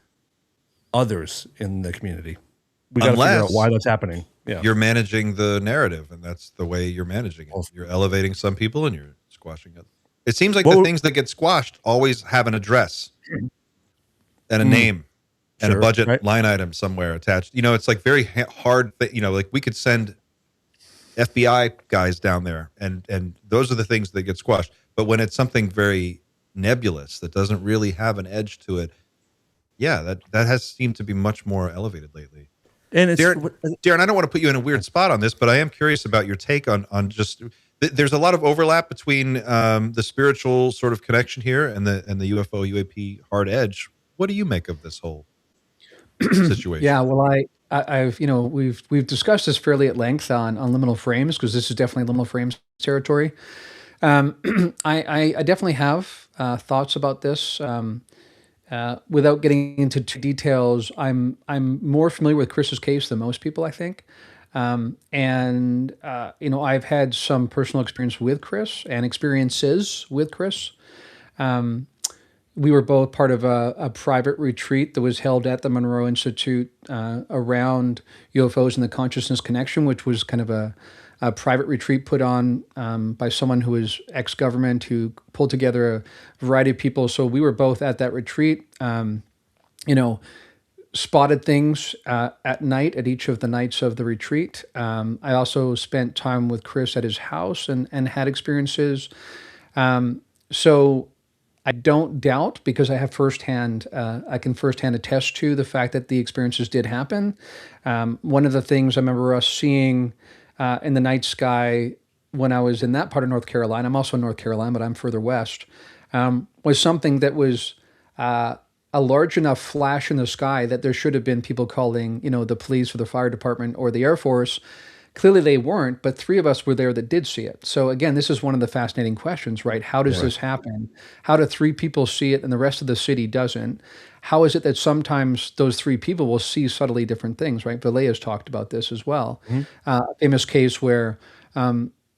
others in the community. We got to figure out why that's happening. Yeah, you're managing the narrative, and that's the way you're managing it. You're elevating some people, and you're squashing others. It seems like the things that get squashed always have an address and a name and a budget line item somewhere attached. It's like very hard. Like we could send FBI guys down there, and those are the things that get squashed. But when it's something very nebulous that doesn't really have an edge to it, that has seemed to be much more elevated lately. And it's, Darren, I don't want to put you in a weird spot on this, but I am curious about your take on just. There's a lot of overlap between the spiritual sort of connection here and the UFO UAP hard edge. What do you make of this whole situation? Yeah, well, I've we've discussed this fairly at length on liminal frames, because this is definitely liminal frames territory. I definitely have thoughts about this. Without getting into too details, I'm more familiar with Chris's case than most people, I think. I've had some personal experience with Chris and experiences with Chris. We were both part of a private retreat that was held at the Monroe Institute around UFOs and the Consciousness Connection, which was kind of a private retreat put on by someone who was ex-government, who pulled together a variety of people. So we were both at that retreat, spotted things at night at each of the nights of the retreat. I also spent time with Chris at his house and had experiences. So I don't doubt, because I have I can firsthand attest to the fact that the experiences did happen. One of the things I remember us seeing in the night sky when I was in that part of North Carolina, I'm also in North Carolina, but I'm further west, was something that was a large enough flash in the sky that there should have been people calling, the police or the fire department or the Air Force. Clearly they weren't, but three of us were there that did see it. So again, this is one of the fascinating questions, right? How does this happen? How do three people see it and the rest of the city doesn't? How is it that sometimes those three people will see subtly different things, right? Valea's talked about this as well. Famous case where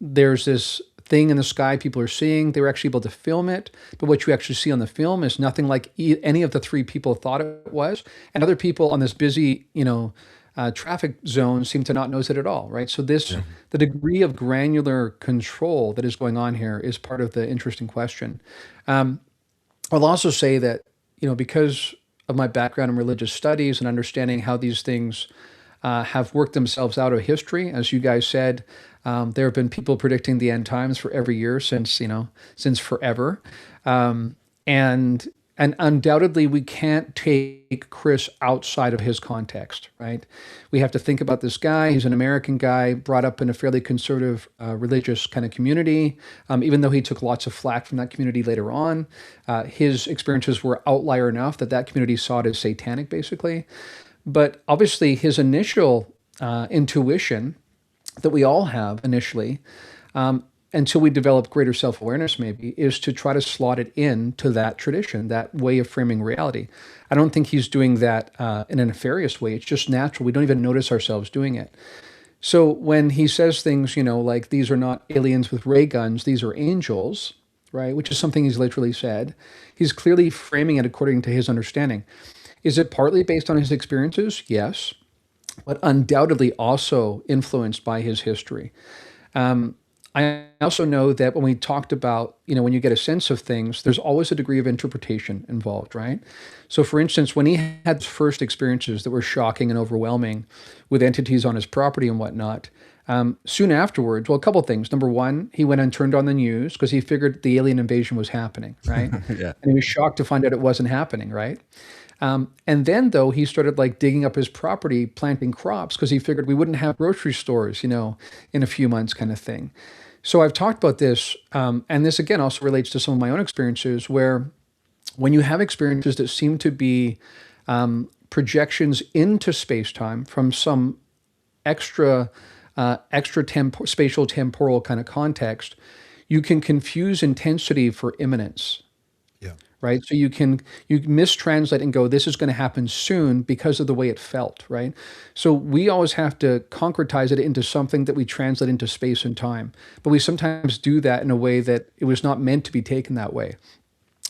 there's this thing in the sky people are seeing. They were actually able to film it, but what you actually see on the film is nothing like any of the three people thought it was. And other people on this busy, traffic zone seem to not notice it at all, right? So the degree of granular control that is going on here is part of the interesting question. I'll also say that, because of my background in religious studies and understanding how these things have worked themselves out of history, as you guys said, There have been people predicting the end times for every year since forever. And undoubtedly, we can't take Chris outside of his context, right? We have to think about this guy. He's an American guy brought up in a fairly conservative religious kind of community. Even though he took lots of flack from that community later on, his experiences were outlier enough that community saw it as satanic, basically. But obviously, his initial intuition that we all have initially, until we develop greater self-awareness maybe, is to try to slot it into that tradition, that way of framing reality. I don't think he's doing that in a nefarious way. It's just natural. We don't even notice ourselves doing it. So when he says things, like these are not aliens with ray guns, these are angels, right? Which is something he's literally said. He's clearly framing it according to his understanding. Is it partly based on his experiences? Yes, but undoubtedly also influenced by his history. I also know that when we talked about, when you get a sense of things, there's always a degree of interpretation involved, right? So for instance, when he had his first experiences that were shocking and overwhelming with entities on his property and whatnot, soon afterwards, well, a couple of things. Number one, he went and turned on the news because he figured the alien invasion was happening, right? Yeah. And he was shocked to find out it wasn't happening, right? And then, though, he started digging up his property, planting crops, because he figured we wouldn't have grocery stores, in a few months kind of thing. So I've talked about this, and this, again, also relates to some of my own experiences, where when you have experiences that seem to be projections into space-time from some extra spatial temporal kind of context, you can confuse intensity for imminence. Yeah. Right? So you mistranslate and go, this is going to happen soon because of the way it felt, right? So we always have to concretize it into something that we translate into space and time. But we sometimes do that in a way that it was not meant to be taken that way.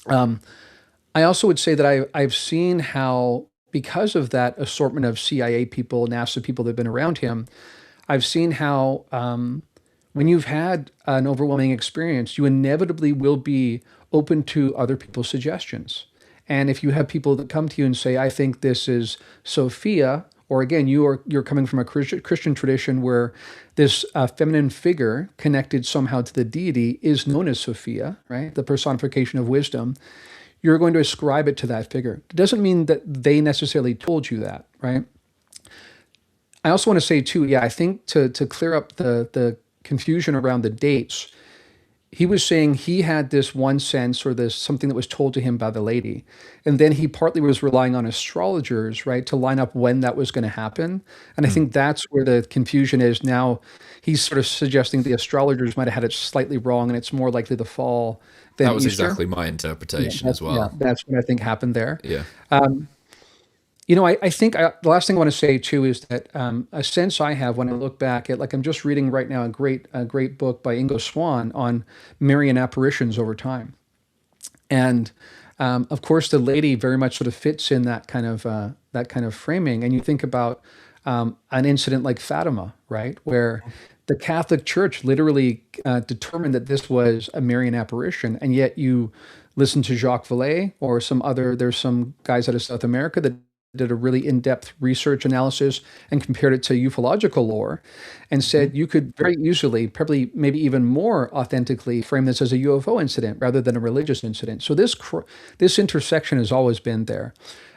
I also would say that I've seen how, because of that assortment of CIA people, NASA people that have been around him, I've seen how when you've had an overwhelming experience, you inevitably will be open to other people's suggestions. And if you have people that come to you and say, I think this is Sophia, or again, you're coming from a Christian tradition where this feminine figure connected somehow to the deity is known as Sophia, right? The personification of wisdom. You're going to ascribe it to that figure. It doesn't mean that they necessarily told you that, right? I also want to say too, I think to clear up the confusion around the dates, he was saying he had this one sense or this something that was told to him by the lady. And then he partly was relying on astrologers, right, to line up when that was going to happen. And I think that's where the confusion is now. He's sort of suggesting the astrologers might have had it slightly wrong and it's more likely to fall than That was Easter. exactly my interpretation as well. Yeah, that's what I think happened there. Yeah. I think the last thing I want to say too is that a sense I have when I look back at, I'm just reading right now a great book by Ingo Swann on Marian apparitions over time, and of course the lady very much sort of fits in that kind of framing. And you think about an incident like Fatima, right, where the Catholic Church literally determined that this was a Marian apparition, and yet you listen to Jacques Vallée or there's some guys out of South America that did a really in-depth research analysis and compared it to ufological lore and said you could very easily, probably maybe even more authentically, frame this as a UFO incident rather than a religious incident. So this intersection has always been there.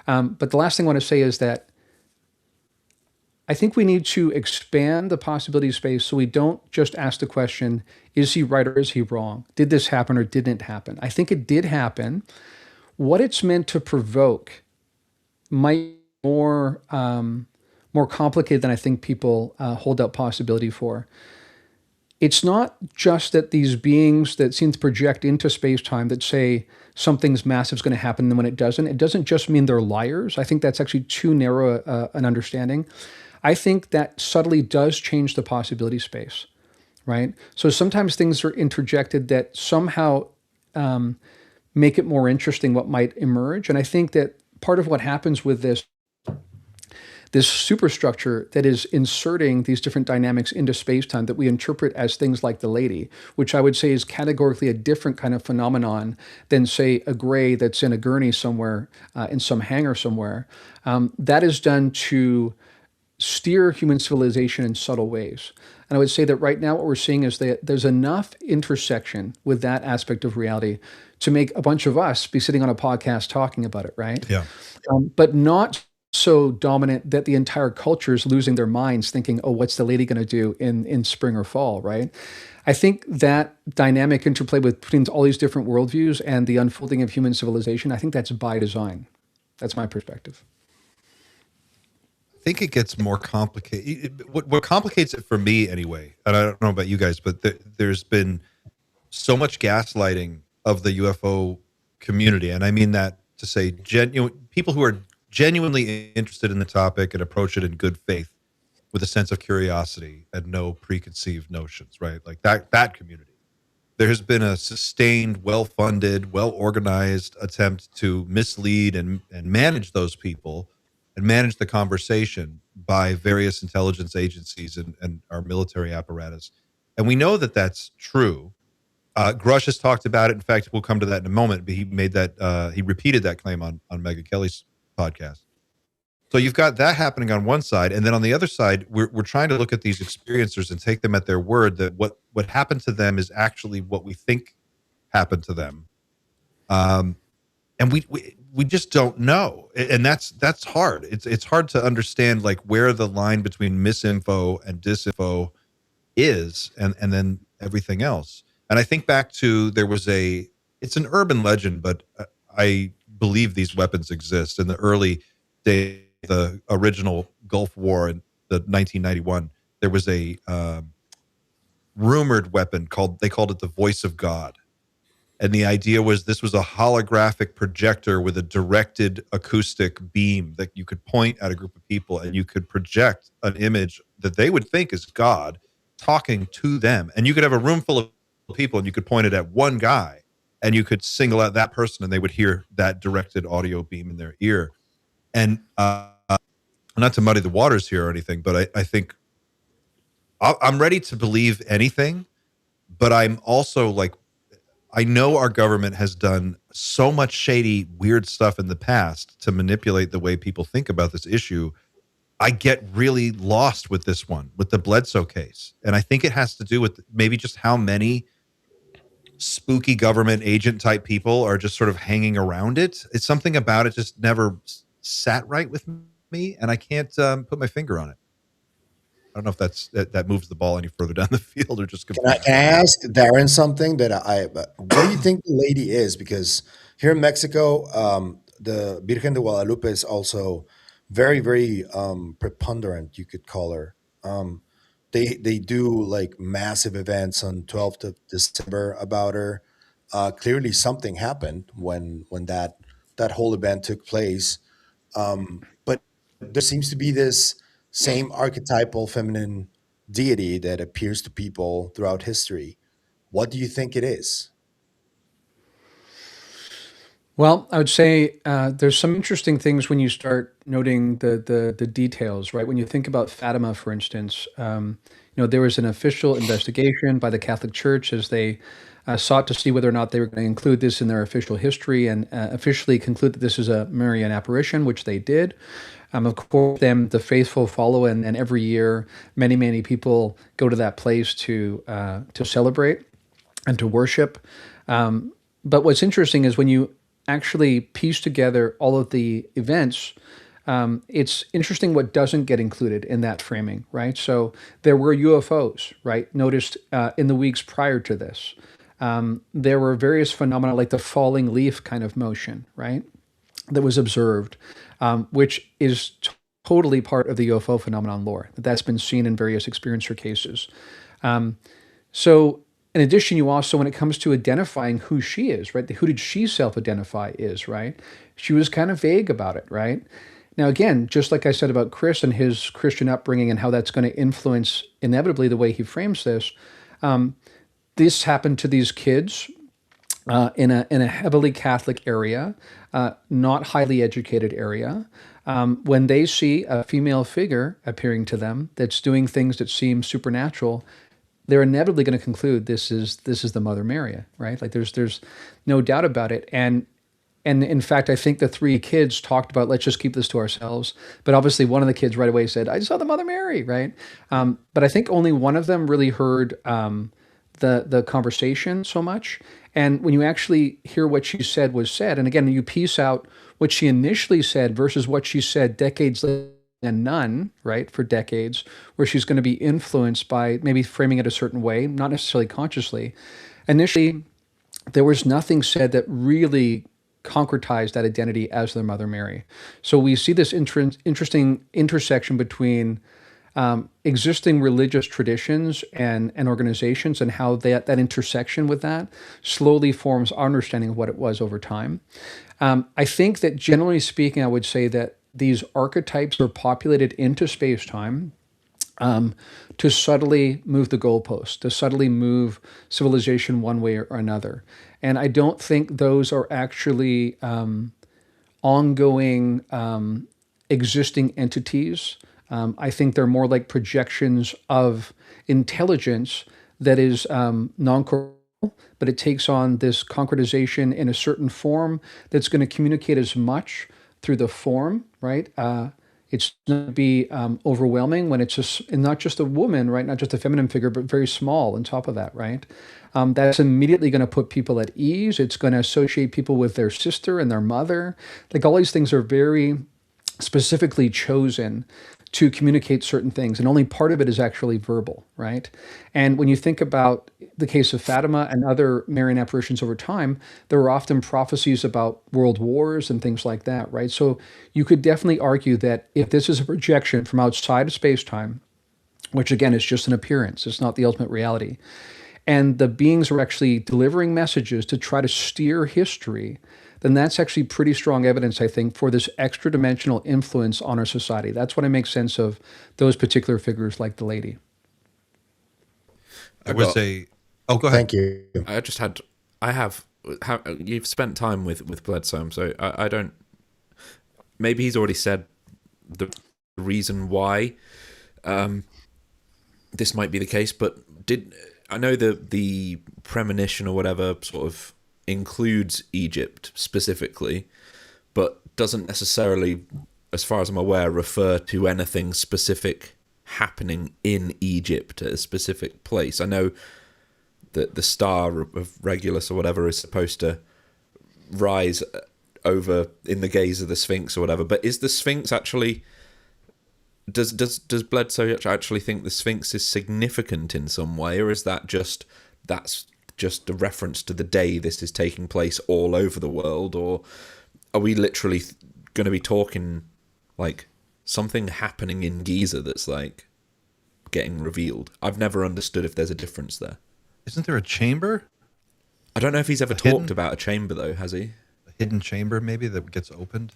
But the last thing I want to say is that I think we need to expand the possibility space so we don't just ask the question, is he right or is he wrong? Did this happen or didn't it happen? I think it did happen. What it's meant to provoke might be more complicated than I think people hold out possibility for. It's not just that these beings that seem to project into space-time that say something's massive is going to happen, and when it doesn't just mean they're liars. I think that's actually too narrow an understanding. I think that subtly does change the possibility space, right? So sometimes things are interjected that somehow make it more interesting what might emerge. And I think that part of what happens with this superstructure that is inserting these different dynamics into space-time that we interpret as things like the lady, which I would say is categorically a different kind of phenomenon than, say, a gray that's in a gurney somewhere, in some hangar somewhere. That is done to steer human civilization in subtle ways. And I would say that right now what we're seeing is that there's enough intersection with that aspect of reality to make a bunch of us be sitting on a podcast talking about it, right? Yeah. But not so dominant that the entire culture is losing their minds thinking, oh, what's the lady going to do in spring or fall, right? I think that dynamic interplay between all these different worldviews and the unfolding of human civilization, I think that's by design. That's my perspective. I think it gets more complicated. What complicates it for me anyway, and I don't know about you guys, but there's been so much gaslighting of the UFO community. And I mean that to say people who are genuinely interested in the topic and approach it in good faith with a sense of curiosity and no preconceived notions, right? Like that community. There has been a sustained, well-funded, well-organized attempt to mislead and manage those people and manage the conversation by various intelligence agencies and our military apparatus. And we know that that's true. Grusch has talked about it. In fact, we'll come to that in a moment, but he made that, he repeated that claim on Megyn Kelly's podcast. So you've got that happening on one side, and then on the other side, we're trying to look at these experiencers and take them at their word that what happened to them is actually what we think happened to them, and we just don't know, and that's hard. It's hard to understand like where the line between misinfo and disinfo is, and then everything else. And I think back to it's an urban legend, but I believe these weapons exist in the early days. The original Gulf War in the 1991, there was a rumored weapon they called it the Voice of God. And the idea was this was a holographic projector with a directed acoustic beam that you could point at a group of people and you could project an image that they would think is God talking to them. And you could have a room full of people and you could point it at one guy and you could single out that person and they would hear that directed audio beam in their ear. And not to muddy the waters here or anything, but I think I'm ready to believe anything, but I'm also like, I know our government has done so much shady, weird stuff in the past to manipulate the way people think about this issue. I get really lost with this one, with the Bledsoe case. And I think it has to do with maybe just how many spooky government agent type people are just sort of hanging around it. It's something about it just never sat right with me, and I can't put my finger on it. I don't know if that moves the ball any further down the field or just. Can I ask Darren something that what do you think the lady is? Because here in Mexico, the Virgen de Guadalupe is also very, very preponderant, you could call her. They do like massive events on 12th of December about her. Clearly something happened when that whole event took place. But there seems to be this same archetypal feminine deity that appears to people throughout history. What do you think it is? Well, I would say there's some interesting things when you start noting the details, right? When you think about Fatima, for instance, there was an official investigation by the Catholic Church as they sought to see whether or not they were going to include this in their official history and officially conclude that this is a Marian apparition, which they did. Of course, the faithful follow, and every year, many, many people go to that place to celebrate and to worship. But what's interesting is when you actually piece together all of the events, it's interesting what doesn't get included in that framing, right? So there were UFOs, right, noticed in the weeks prior to this. There were various phenomena like the falling leaf kind of motion, right, that was observed, which is totally part of the UFO phenomenon lore. That's been seen in various experiencer cases. So in addition, you also, when it comes to identifying who she is, right, who did she self-identify is, right, she was kind of vague about it, right? Now, again, just like I said about Chris and his Christian upbringing and how that's going to influence inevitably the way he frames this, this happened to these kids in a heavily Catholic area, not highly educated area. When they see a female figure appearing to them that's doing things that seem supernatural, they're inevitably going to conclude this is the Mother Mary, right? Like there's no doubt about it. And And in fact, I think the three kids talked about, let's just keep this to ourselves. But obviously, one of the kids right away said, I saw the Mother Mary, right? But I think only one of them really heard the conversation so much. And when you actually hear what she said was said, and again, you piece out what she initially said versus what she said decades later, and none, right, for decades, where she's going to be influenced by maybe framing it a certain way, not necessarily consciously. Initially, there was nothing said that really concretized that identity as their Mother Mary. So we see this interesting intersection between existing religious traditions and organizations, and how that intersection with that slowly forms our understanding of what it was over time. I think that generally speaking, I would say that these archetypes are populated into space-time to subtly move the goalpost, to subtly move civilization one way or another. And I don't think those are actually ongoing existing entities. I think they're more like projections of intelligence that is non-corporeal, but it takes on this concretization in a certain form that's going to communicate as much through the form, right? It's going to be overwhelming when it's just, and not just a woman, right? Not just a feminine figure, but very small on top of that, right? That's immediately going to put people at ease. It's going to associate people with their sister and their mother. Like, all these things are very specifically chosen to communicate certain things, and only part of it is actually verbal, right? And when you think about the case of Fatima and other Marian apparitions over time, there were often prophecies about world wars and things like that, right? So you could definitely argue that if this is a projection from outside of space-time, which again is just an appearance, it's not the ultimate reality, and the beings are actually delivering messages to try to steer history, then that's actually pretty strong evidence, I think, for this extra-dimensional influence on our society. That's what I make sense of those particular figures like the lady. I would say, oh, go ahead. Thank you. You've spent time with Bledsoe, so I don't, maybe he's already said the reason why this might be the case, but I know the premonition or whatever sort of includes Egypt specifically, but doesn't necessarily, as far as I'm aware, refer to anything specific happening in Egypt at a specific place. I know that the star of Regulus or whatever is supposed to rise over in the gaze of the Sphinx or whatever, but is the Sphinx actually, does Bledsoe actually think the Sphinx is significant in some way, or is that just a reference to the day this is taking place all over the world? Or are we literally going to be talking like something happening in Giza that's like getting revealed? I've never understood if there's a difference there. Isn't there a chamber? I don't know if he's ever talked about a chamber though, has he? A hidden chamber maybe that gets opened?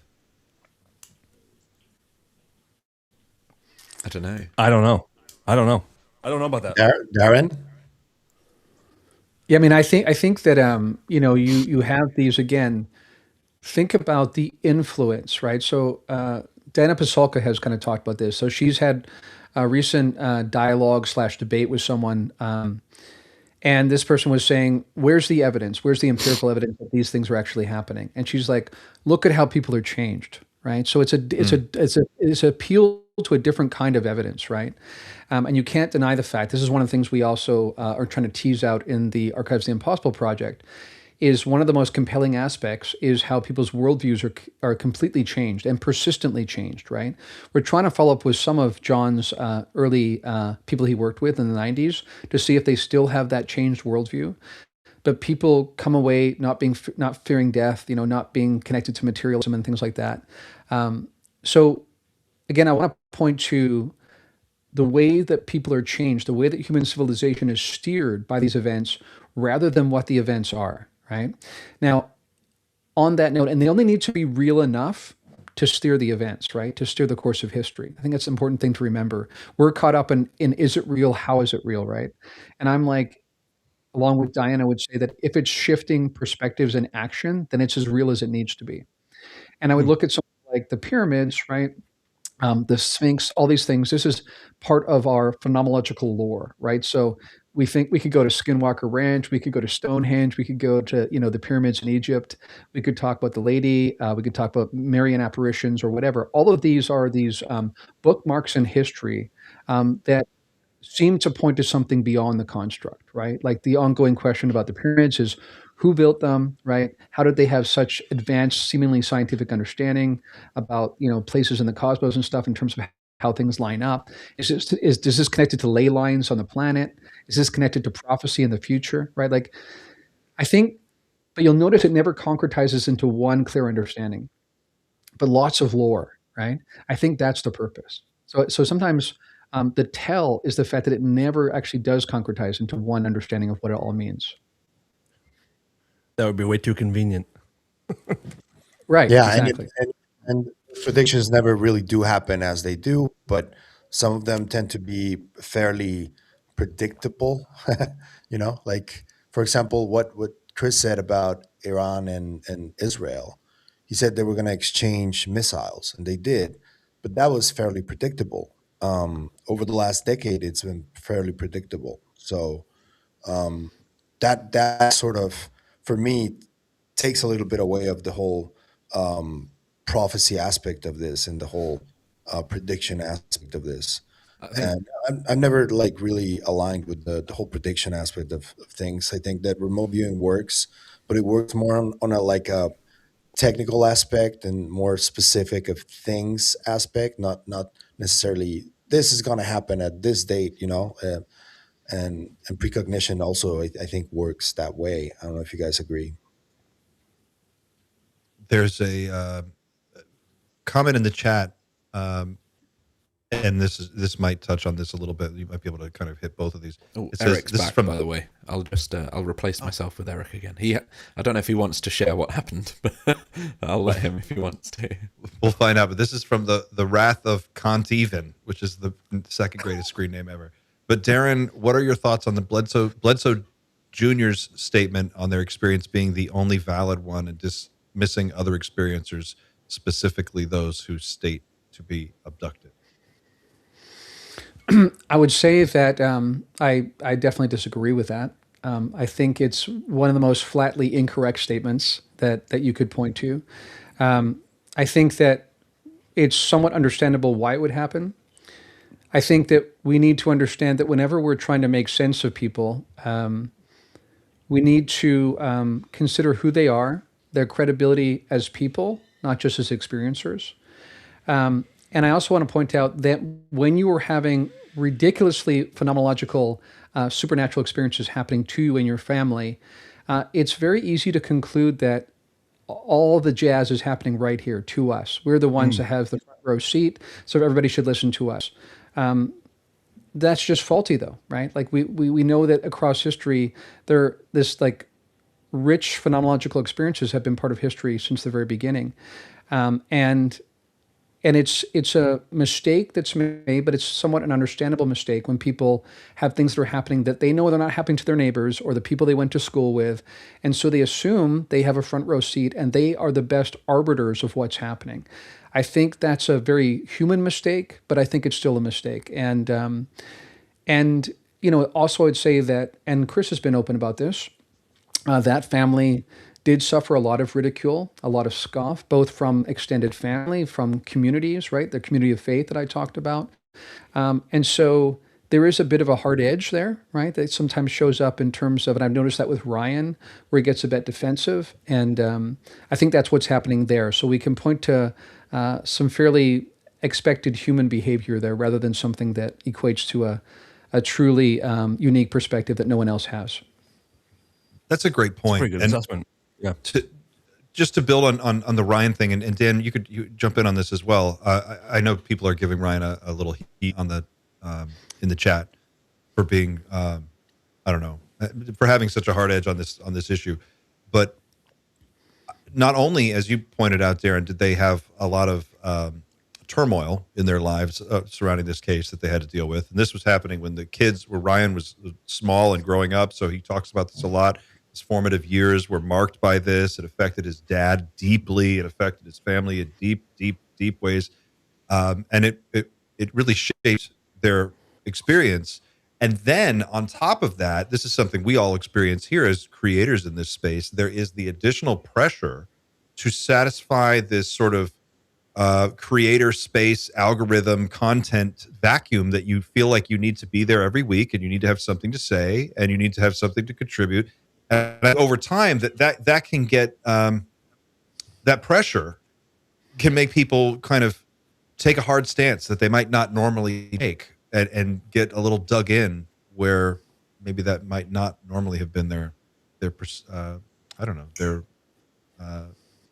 I don't know. I don't know about that. Darren? Yeah, I mean, I think that you have these again. Think about the influence, right? So Dana Pasulka has kind of talked about this. So she's had a recent dialogue/debate with someone, and this person was saying, "Where's the evidence? Where's the empirical evidence that these things are actually happening?" And she's like, "Look at how people are changed." Right. So it's an appeal to a different kind of evidence, right? And you can't deny the fact. This is one of the things we also are trying to tease out in the Archives of the Impossible project. Is one of the most compelling aspects is how people's worldviews are completely changed and persistently changed, right? We're trying to follow up with some of John's early people he worked with in the 90s to see if they still have that changed worldview. But people come away not fearing death, not being connected to materialism and things like that. So again, I want to point to the way that people are changed, the way that human civilization is steered by these events rather than what the events are, right? Now, on that note, and they only need to be real enough to steer the events, right? To steer the course of history. I think that's an important thing to remember. We're caught up in is it real? How is it real, right? And I'm like, along with Diane, I would say that if it's shifting perspectives and action, then it's as real as it needs to be. And I would look at something like the pyramids, right? The Sphinx, all these things. This is part of our phenomenological lore, right? So We think we could go to Skinwalker Ranch, we could go to Stonehenge, we could go to, the pyramids in Egypt, we could talk about the Lady, we could talk about Marian apparitions or whatever. All of these are these bookmarks in history that seem to point to something beyond the construct, right? Like the ongoing question about the pyramids is who built them, right? How did they have such advanced, seemingly scientific understanding about, places in the cosmos and stuff in terms of how things line up? Is this connected to ley lines on the planet? Is this connected to prophecy in the future, right? Like, I think, but you'll notice it never concretizes into one clear understanding, but lots of lore, right? I think that's the purpose. So sometimes the tell is the fact that it never actually does concretize into one understanding of what it all means. That would be way too convenient. Right. Yeah, Exactly. and predictions never really do happen as they do, but some of them tend to be fairly predictable. Like for example, what Chris said about Iran and Israel. He said they were going to exchange missiles, and they did, but that was fairly predictable. Over the last decade, it's been fairly predictable. So that sort of, for me, takes a little bit away of the whole prophecy aspect of this and the whole prediction aspect of this. I think And I'm never like really aligned with the whole prediction aspect of things. I think that remote viewing works, but it works more on a like a technical aspect and more specific of things aspect, not necessarily this is going to happen at this date, and precognition also I think works that way. I don't know if you guys agree. There's a comment in the chat, and this might touch on this a little bit. You might be able to kind of hit both of these. Oh, It says Eric's this is back, from by the way. I'll replace myself with Eric again. I don't know if he wants to share what happened, but I'll let him if he wants to. We'll find out. But this is from the Wrath of Conteven, which is the second greatest screen name ever. But Darren, what are your thoughts on the Bledsoe Jr.'s statement on their experience being the only valid one and dismissing other experiencers, specifically those who state to be abducted? I would say that I definitely disagree with that. I think it's one of the most flatly incorrect statements that you could point to. I think that it's somewhat understandable why it would happen. I think that we need to understand that whenever we're trying to make sense of people, we need to consider who they are, their credibility as people, not just as experiencers. And I also want to point out that when you are having ridiculously phenomenological supernatural experiences happening to you and your family, it's very easy to conclude that all the jazz is happening right here to us. We're the ones that have the front row seat, so everybody should listen to us. That's just faulty, though, right? Like we know that across history, this like rich phenomenological experiences have been part of history since the very beginning, and it's a mistake that's made, but it's somewhat an understandable mistake when people have things that are happening that they know they're not happening to their neighbors or the people they went to school with, and so they assume they have a front row seat and they are the best arbiters of what's happening. I think that's a very human mistake, but I think it's still a mistake. And also I'd say that, and Chris has been open about this, that family did suffer a lot of ridicule, a lot of scoff, both from extended family, from communities, right? The community of faith that I talked about. And so there is a bit of a hard edge there, right? That sometimes shows up in terms of, and I've noticed that with Ryan, where he gets a bit defensive. And I think that's what's happening there. So we can point to some fairly expected human behavior there rather than something that equates to a truly unique perspective that no one else has. That's a great point. Pretty good assessment. Yeah. Just to build on the Ryan thing, and Dan, you could jump in on this as well. I know people are giving Ryan a little heat on the in the chat for being I don't know, for having such a hard edge on this issue. But not only, as you pointed out, Darren, did they have a lot of turmoil in their lives surrounding this case that they had to deal with, and this was happening when Ryan was small and growing up. So he talks about this a lot. His formative years were marked by this. It affected his dad deeply. It affected his family in deep ways. And it really shaped their experience. And then on top of that, this is something we all experience here as creators in this space. There is the additional pressure to satisfy this sort of creator space algorithm content vacuum that you feel like you need to be there every week, and you need to have something to say, and you need to have something to contribute. And over time, that can get that pressure can make people kind of take a hard stance that they might not normally take, and get a little dug in where maybe that might not normally have been their I don't know, their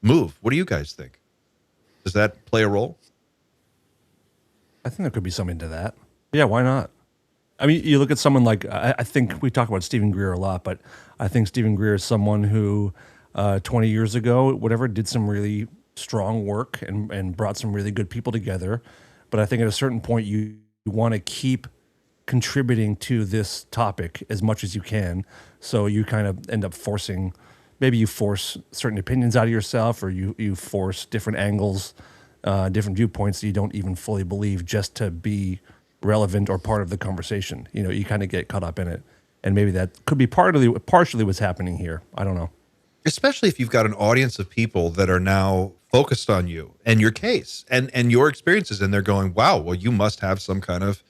move. What do you guys think? Does that play a role? I think there could be something to that. Yeah, why not? I mean, you look at someone like, I think we talk about Stephen Greer a lot, but I think Stephen Greer is someone who 20 years ago, whatever, did some really strong work and brought some really good people together. But I think at a certain point, you want to keep contributing to this topic as much as you can. So you kind of end up forcing, maybe you force certain opinions out of yourself, or you force different angles, different viewpoints that you don't even fully believe, just to be relevant or part of the conversation. You know, you kind of get caught up in it. And maybe that could be partially what's happening here. I don't know. Especially if you've got an audience of people that are now focused on you and your case and your experiences, and they're going, wow, well, you must have some kind of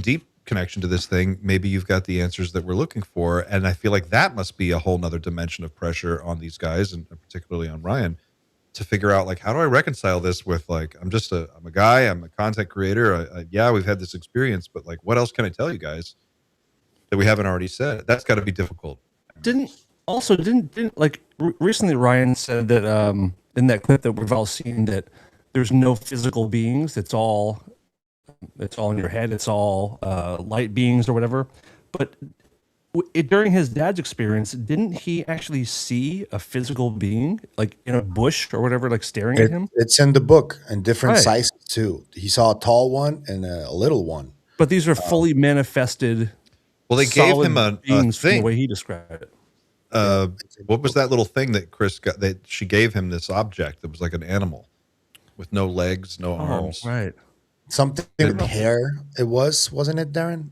deep connection to this thing. Maybe you've got the answers that we're looking for. And I feel like that must be a whole nother dimension of pressure on these guys, and particularly on Ryan, to figure out, like, how do I reconcile this with, like, I'm a guy, I'm a content creator. Yeah, we've had this experience, but, like, what else can I tell you guys that we haven't already said? That's got to be difficult. Recently Ryan said that in that clip that we've all seen, that there's no physical beings. It's all in your head. It's all light beings or whatever. But during his dad's experience, didn't he actually see a physical being, like in a bush or whatever, like staring at him? It's in the book, and different Right. sizes too. He saw a tall one and a little one. But these are fully manifested. Well, they gave solid him a beings from the thing. way he described it. What was that little thing that Chris got? That she gave him this object that was like an animal with no legs, no arms. Right. Something with hair. It wasn't it, Darren?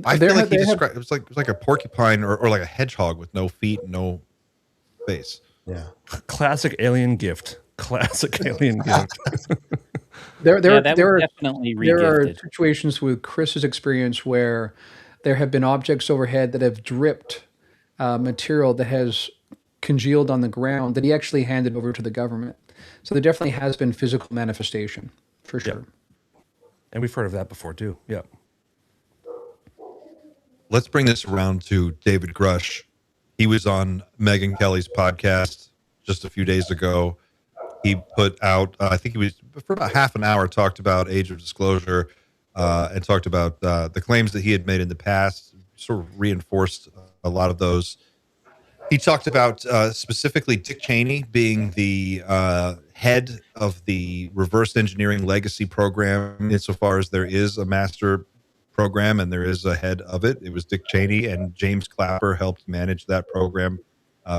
I feel like he described it was like a porcupine or like a hedgehog with no feet, no face. Yeah. Classic alien gift. Classic alien gift. There Yeah, that are was definitely there are regifted. situations with Chris's experience where there have been objects overhead that have dripped material that has congealed on the ground that he actually handed over to the government. So there definitely has been physical manifestation, for sure. And we've heard of that before too. Yeah. Let's bring this around to David Grusch. He was on Megyn Kelly's podcast just a few days ago. He put out, I think he was, for about half an hour, talked about age of disclosure and talked about the claims that he had made in the past, sort of reinforced a lot of those. He talked about specifically Dick Cheney being the head of the reverse engineering legacy program, insofar as there is a master program and there is a head of it. It was Dick Cheney, and James Clapper helped manage that program,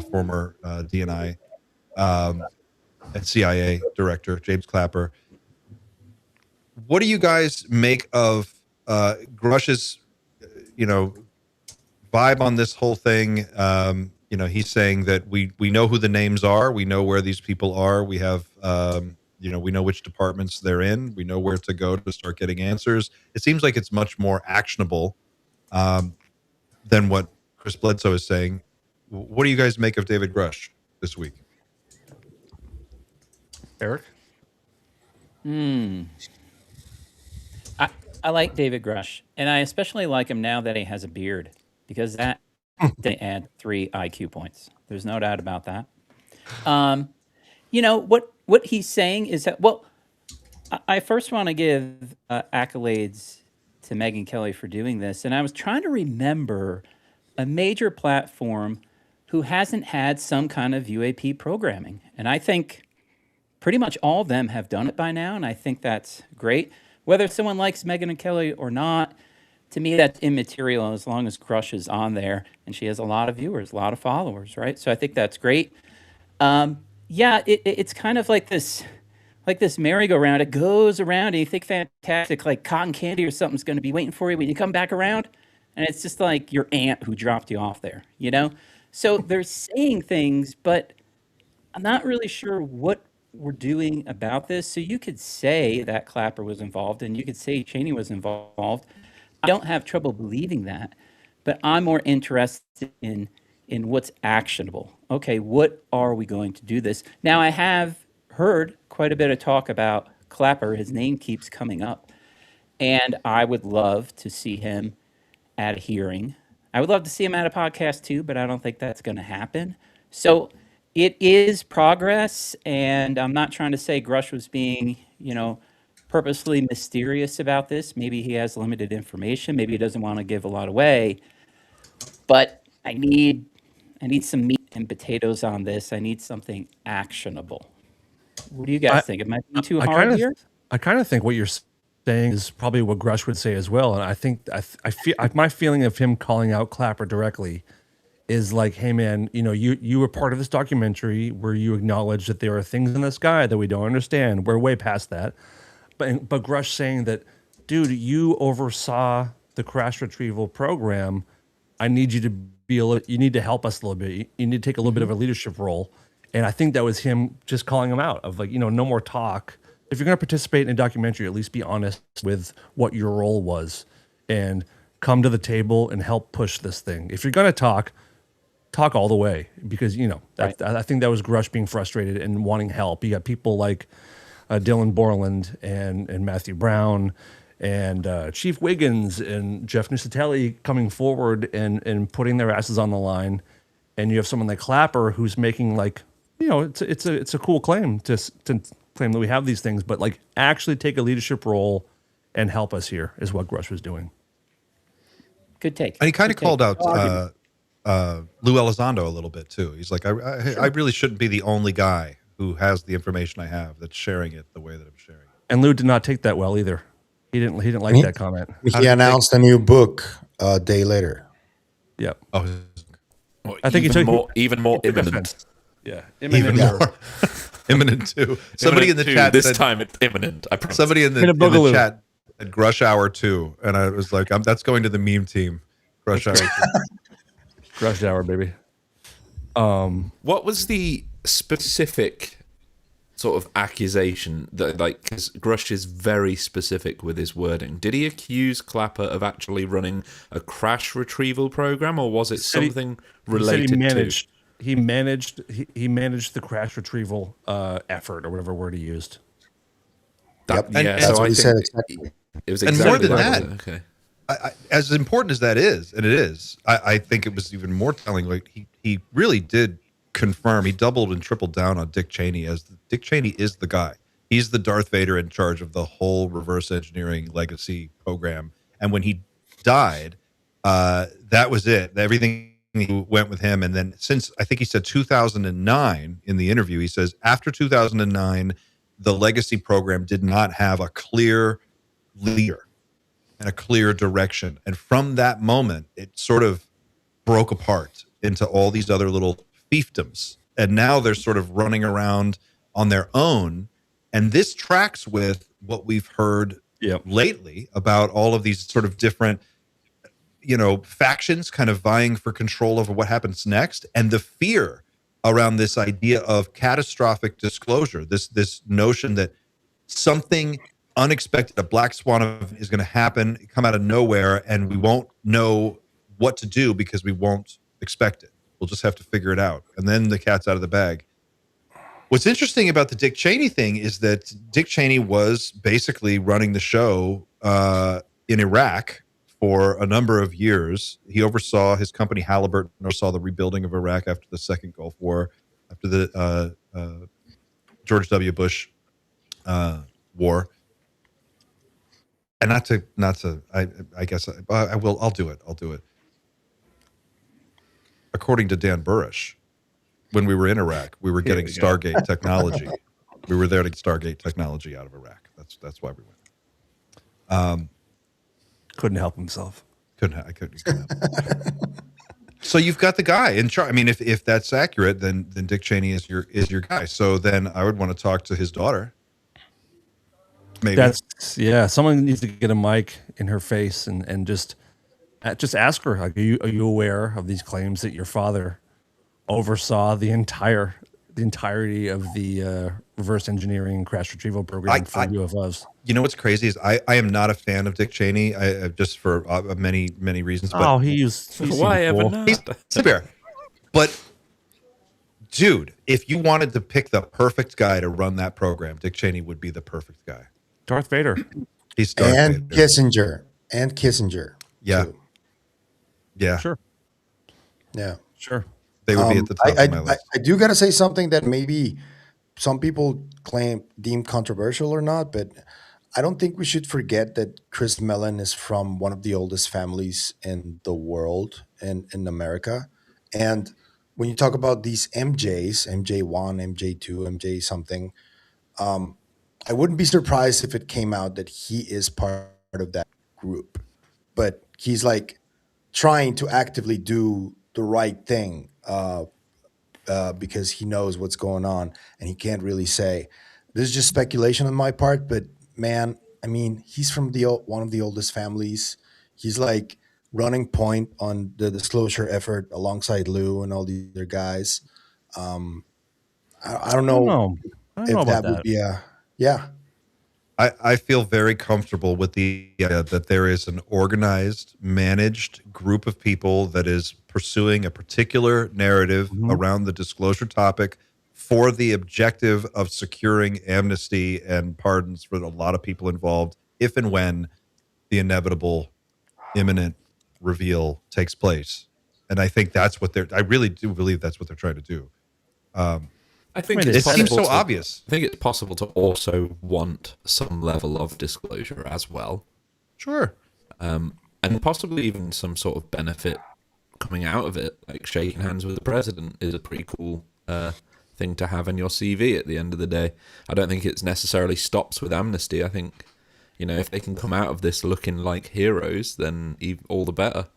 former DNI and CIA director James Clapper. What do you guys make of Grusch's, vibe on this whole thing? He's saying that we know who the names are, we know where these people are, we have we know which departments they're in, we know where to go to start getting answers. It seems like it's much more actionable than what Chris Bledsoe is saying. What do you guys make of David Grusch this week? Eric? I like David Grusch, and I especially like him now that he has a beard, because that they add 3 IQ points. There's no doubt about that. What he's saying is that, well, I first want to give accolades to Megyn Kelly for doing this, and I was trying to remember a major platform who hasn't had some kind of UAP programming, and I think pretty much all of them have done it by now, and I think that's great. Whether someone likes Megyn Kelly or not, to me, that's immaterial as long as Grusch is on there, and she has a lot of viewers, a lot of followers, right? So I think that's great. It's kind of like this like this merry-go-round. It goes around, and you think fantastic, like cotton candy or something's going to be waiting for you when you come back around, and it's just like your aunt who dropped you off there, you know? So they're saying things, but I'm not really sure what we're doing about this. So you could say that Clapper was involved, and you could say Cheney was involved. I don't have trouble believing that, but I'm more interested in what's actionable. Okay, what are we going to do this? Now, I have heard quite a bit of talk about Clapper. His name keeps coming up, and I would love to see him at a hearing. I would love to see him at a podcast too, but I don't think that's going to happen. So it is progress, and I'm not trying to say Grusch was being, purposely mysterious about this. Maybe he has limited information. Maybe he doesn't want to give a lot away. But I need some meat and potatoes on this. I need something actionable. What do you guys think? Am I being too hard here? I kind of think what you're saying is probably what Grusch would say as well. And I think my feeling of him calling out Clapper directly is like, hey man, you were part of this documentary where you acknowledge that there are things in the sky that we don't understand. We're way past that. But Grusch saying that, dude, you oversaw the crash retrieval program. I need you to you need to help us a little bit. You need to take a little bit of a leadership role. And I think that was him just calling him out of like, no more talk. If you're going to participate in a documentary, at least be honest with what your role was and come to the table and help push this thing. If you're going to talk all the way, because, right. I think that was Grusch being frustrated and wanting help. You got people like Dylan Borland and Matthew Brown and Chief Wiggins and Jeff Nusatelli coming forward and putting their asses on the line. And you have someone like Clapper who's making like, it's a cool claim to claim that we have these things, but like actually take a leadership role and help us here is what Grusch was doing. Good take. And he kind of called out Lou Elizondo a little bit too. He's like, I really shouldn't be the only guy who has the information I have that's sharing it the way that I'm sharing it. And Lou did not take that well either. He didn't like that comment. He announced a new book a day later. Yep. Oh, I think he took even more imminent. Yeah, even more imminent too. Somebody in the chat this said, time it's imminent. I promise. Somebody in the chat said Grusch Hour 2, and I was like, that's going to the meme team. Grusch Hour 2. Grusch Hour, baby. What was the specific sort of accusation that, like, because Grusch is very specific with his wording. Did he accuse Clapper of actually running a crash retrieval program, or was it something related to? He managed the crash retrieval effort, or whatever word he used. That's what he said exactly. It was exactly, and more than that. Okay. As important as that is, and it is, I think it was even more telling. Like he really did confirm. He doubled and tripled down on Dick Cheney Dick Cheney is the guy. He's the Darth Vader in charge of the whole reverse engineering legacy program. And when he died, that was it. Everything went with him. And then since I think he said 2009 in the interview, he says after 2009, the legacy program did not have a clear leader and a clear direction. And from that moment, it sort of broke apart into all these other little fiefdoms. And now they're sort of running around on their own. And this tracks with what we've heard lately about all of these sort of different, factions kind of vying for control over what happens next. And the fear around this idea of catastrophic disclosure, this notion that something unexpected, a black swan is going to happen, come out of nowhere, and we won't know what to do because we won't expect it. We'll just have to figure it out. And then the cat's out of the bag. What's interesting about the Dick Cheney thing is that Dick Cheney was basically running the show in Iraq for a number of years. He oversaw his company Halliburton, oversaw the rebuilding of Iraq after the Second Gulf War, after the George W. Bush war. And I guess I'll do it. According to Dan Burrish, when we were in Iraq, we were getting Stargate technology. We were there to get Stargate technology out of Iraq. That's why we went. Couldn't help himself. Couldn't help. So you've got the guy in charge. I mean, if that's accurate, then Dick Cheney is your guy. So then I would want to talk to his daughter Maybe. Yeah. Someone needs to get a mic in her face and just ask her, like, are you aware of these claims that your father oversaw the entirety of the reverse engineering crash retrieval program for UFOs? You know what's crazy is I am not a fan of Dick Cheney. Just for many reasons. But he's Why ever cool. not? He's fair. But dude, if you wanted to pick the perfect guy to run that program, Dick Cheney would be the perfect guy. Darth Vader. He's Darth And Vader. Kissinger. Yeah. Too. Yeah. Sure. Yeah. Sure. They would be at the top of my list. I do got to say something that maybe some people deem controversial or not, but I don't think we should forget that Chris Mellon is from one of the oldest families in the world, in America. And when you talk about these MJs, MJ1, MJ2, MJ something, I wouldn't be surprised if it came out that he is part of that group. But he's like trying to actively do the right thing because he knows what's going on and he can't really say. This is just speculation on my part, but man, I mean, he's from one of the oldest families. He's like running point on the disclosure effort alongside Lou and all the other guys. I don't know I don't know if about that would be yeah. I feel very comfortable with the idea that there is an organized, managed group of people that is pursuing a particular narrative around the disclosure topic for the objective of securing amnesty and pardons for a lot of people involved, if and when the inevitable, imminent reveal takes place. And I think that's what I really do believe that's what they're trying to do. I think it seems so obvious. I think it's possible to also want some level of disclosure as well. Sure. And possibly even some sort of benefit coming out of it, like shaking hands with the president is a pretty cool thing to have in your CV at the end of the day. I don't think it necessarily stops with amnesty. I think, if they can come out of this looking like heroes, then all the better.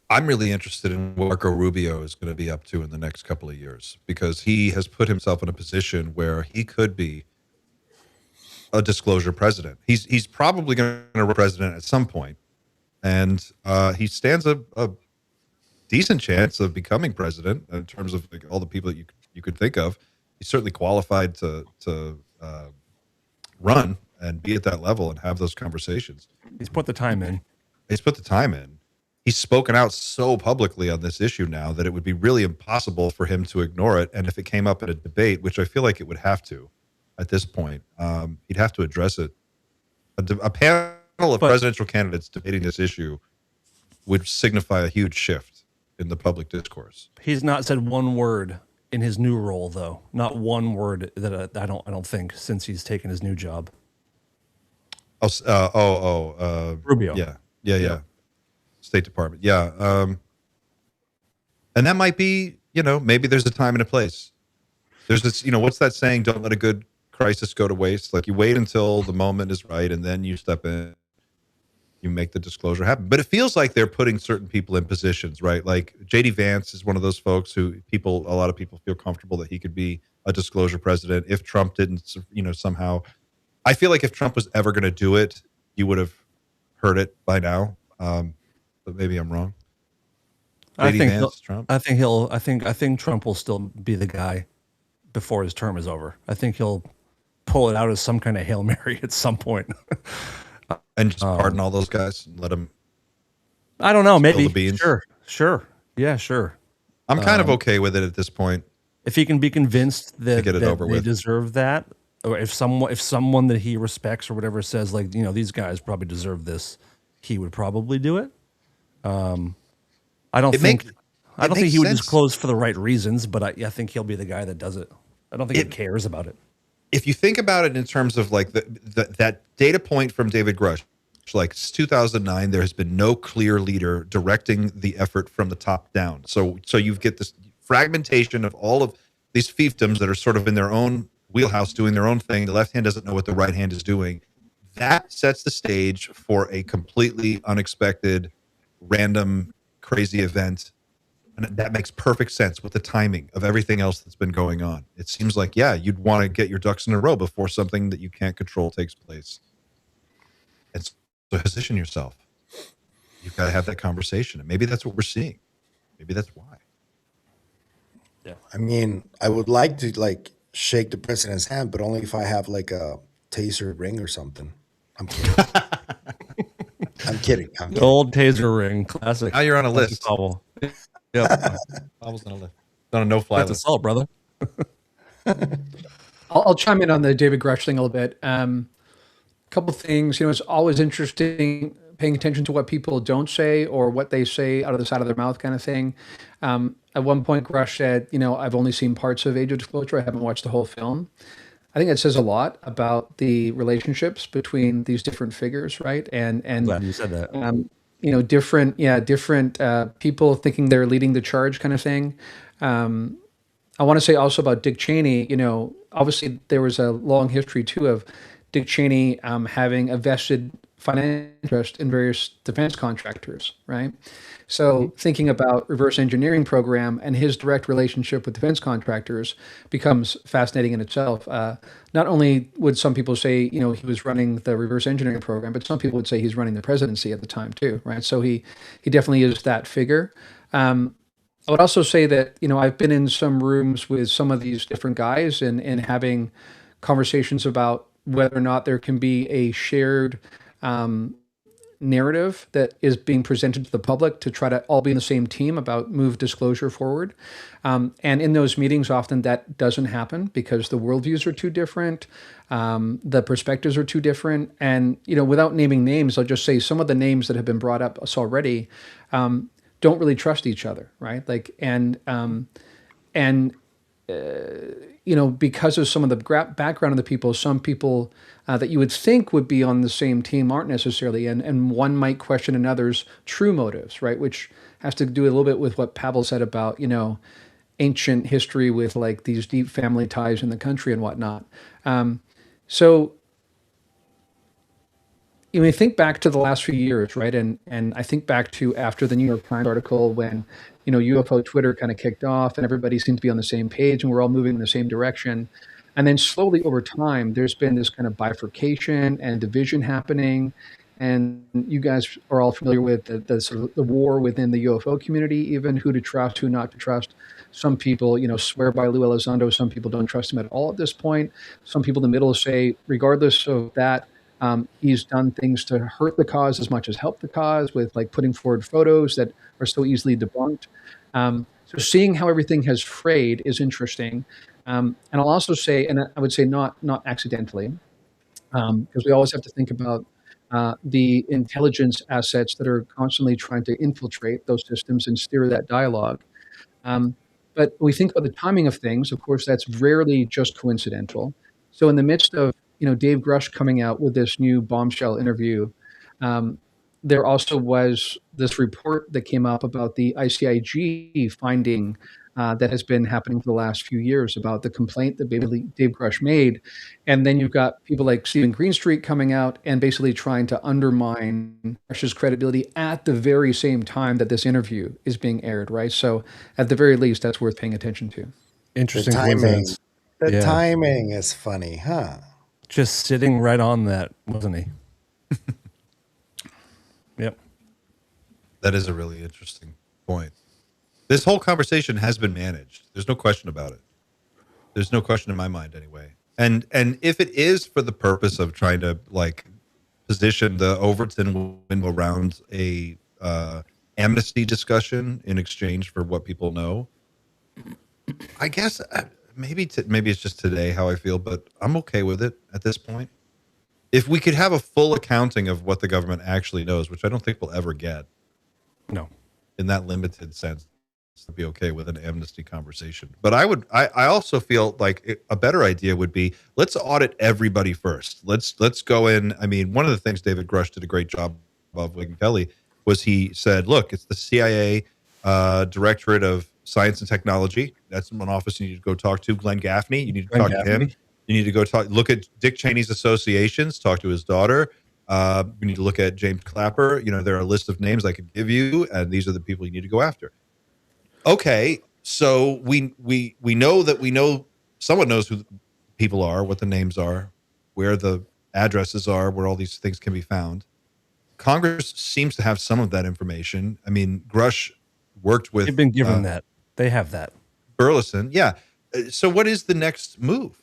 I'm really interested in what Marco Rubio is going to be up to in the next couple of years, because he has put himself in a position where he could be a disclosure president. He's probably going to be president at some point, and he stands a decent chance of becoming president in terms of like all the people that you could think of. He's certainly qualified to run and be at that level and have those conversations. He's put the time in. He's spoken out so publicly on this issue now that it would be really impossible for him to ignore it. And if it came up in a debate, which I feel like it would have to at this point, he'd have to address it. A panel of presidential candidates debating this issue would signify a huge shift in the public discourse. He's not said one word in his new role, though. Not one word that I don't think since he's taken his new job. Rubio. Yeah. State Department. Yeah. And that might be, maybe there's a time and a place. There's this, what's that saying? Don't let a good crisis go to waste. Like, you wait until the moment is right and then you step in, you make the disclosure happen. But it feels like they're putting certain people in positions, right? Like JD Vance is one of those folks who a lot of people feel comfortable that he could be a disclosure president if Trump didn't, somehow. I feel like if Trump was ever going to do it, you would have heard it by now. But maybe I'm wrong. I think Trump will still be the guy before his term is over. I think he'll pull it out as some kind of Hail Mary at some point. And just pardon all those guys and let them. I don't know. Maybe. The beans. Sure. Yeah, sure. I'm kind of okay with it at this point. If he can be convinced that they with. Deserve that, or if someone that he respects or whatever says, like, these guys probably deserve this, he would probably do it. I don't think he would disclose for the right reasons, but I think he'll be the guy that does it. I don't think he cares about it. If you think about it in terms of like that data point from David Grusch, like 2009, there has been no clear leader directing the effort from the top down. So you get this fragmentation of all of these fiefdoms that are sort of in their own wheelhouse doing their own thing. The left hand doesn't know what the right hand is doing. That sets the stage for a completely unexpected, random, crazy event. And that makes perfect sense with the timing of everything else that's been going on. It seems like, yeah, you'd want to get your ducks in a row before something that you can't control takes place. And so position yourself. You've got to have that conversation. And maybe that's what we're seeing. Maybe that's why. Yeah. I mean, I would like to like shake the president's hand, but only if I have like a taser ring or something. I'm kidding. I'm kidding. I'm The kidding. old taser ring, classic. Now you're on a Classic list. Bobble. Yep. Bob's on a list. On a no-fly That's a list. salt, brother. I'll chime in on the David Grusch thing a little bit. Couple things, you know, it's always interesting paying attention to what people don't say or what they say out of the side of their mouth, kind of thing. At one point, Grusch said, you know, I've only seen parts of Age of Disclosure. I haven't watched the whole film. I think that says a lot about the relationships between these different figures, right? And Glad you said that. you know, different people thinking they're leading the charge, kind of thing. I want to say also about Dick Cheney, you know, obviously there was a long history too of Dick Cheney having a vested financial interest in various defense contractors, right? So thinking about reverse engineering program and his direct relationship with defense contractors becomes fascinating in itself. Not only would some people say, you know, he was running the reverse engineering program, but some people would say he's running the presidency at the time too, right? So he definitely is that figure. I would also say that, you know, I've been in some rooms with some of these different guys and having conversations about whether or not there can be a shared narrative that is being presented to the public to try to all be in the same team about move disclosure forward. And in those meetings, often that doesn't happen because the worldviews are too different, the perspectives are too different. And, you know, without naming names, I'll just say some of the names that have been brought up already don't really trust each other, right? Like, you know, because of some of the background of the people, some people that you would think would be on the same team aren't necessarily, and one might question another's true motives, right? Which has to do a little bit with what Pavel said about, you know, ancient history with like these deep family ties in the country and whatnot. So you may think back to the last few years, right? And I think back to after the New York Times article when, you know, UFO Twitter kind of kicked off and everybody seemed to be on the same page and we're all moving in the same direction. And then slowly over time, there's been this kind of bifurcation and division happening. And you guys are all familiar with the sort of the war within the UFO community, even who to trust, who not to trust. Some people, you know, swear by Lou Elizondo. Some people don't trust him at all at this point. Some people in the middle say, regardless of that, he's done things to hurt the cause as much as help the cause with like putting forward photos that are so easily debunked. So seeing how everything has frayed is interesting. And I'll also say, and I would say not accidentally, because we always have to think about the intelligence assets that are constantly trying to infiltrate those systems and steer that dialogue. But when we think about the timing of things, of course, that's rarely just coincidental. So in the midst of, you know, Dave Grusch coming out with this new bombshell interview, there also was this report that came up about the ICIG finding that has been happening for the last few years about the complaint that basically Dave Grusch made. And then you've got people like Stephen Greenstreet coming out and basically trying to undermine Grusch's credibility at the very same time that this interview is being aired, right? So at the very least, that's worth paying attention to. Interesting The timing. coincidence. The Yeah. timing is funny, huh? Just sitting right on that, wasn't he? Yep. That is a really interesting point. This whole conversation has been managed. There's no question about it. There's no question in my mind anyway. And if it is for the purpose of trying to like position the Overton window around a amnesty discussion in exchange for what people know, I guess maybe it's just today how I feel, but I'm okay with it at this point. If we could have a full accounting of what the government actually knows, which I don't think we'll ever get. No. In that limited sense, to be okay with an amnesty conversation. But I also feel like a better idea would be, let's audit everybody first. Let's go in. I mean, one of the things David Grusch did a great job of with Kelly was he said, look, it's the CIA Directorate of Science and Technology. That's one office you need to go talk to. Glenn Gaffney, you need to talk to him. You need to go look at Dick Cheney's associations, talk to his daughter. We need to look at James Clapper. You know, there are a list of names I could give you, and these are the people you need to go after. Okay, so we know that someone knows who the people are, what the names are, where the addresses are, where all these things can be found. Congress seems to have some of that information. I mean, Grusch worked They've with been given that. They have that. Burleson. Yeah. So what is the next move?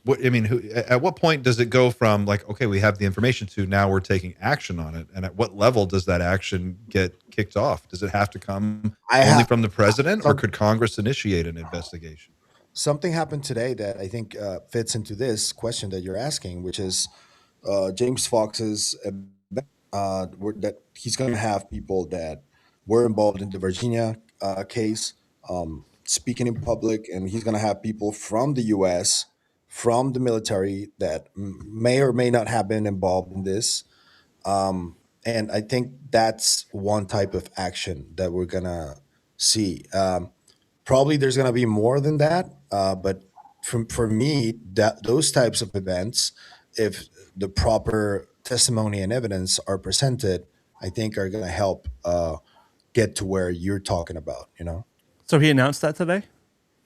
What I mean, at what point does it go from like, okay, we have the information to now we're taking action on it? And at what level does that action get kicked off? Does it have to come only from the president, or could Congress initiate an investigation? Something happened today that I think fits into this question that you're asking, which is James Fox's that he's going to have people that were involved in the Virginia case speaking in public, and he's going to have people from the U.S., from the military that may or may not have been involved in this. And I think that's one type of action that we're going to see. Probably there's going to be more than that, but for me, that those types of events, if the proper testimony and evidence are presented, I think are going to help get to where you're talking about. You know? So he announced that today?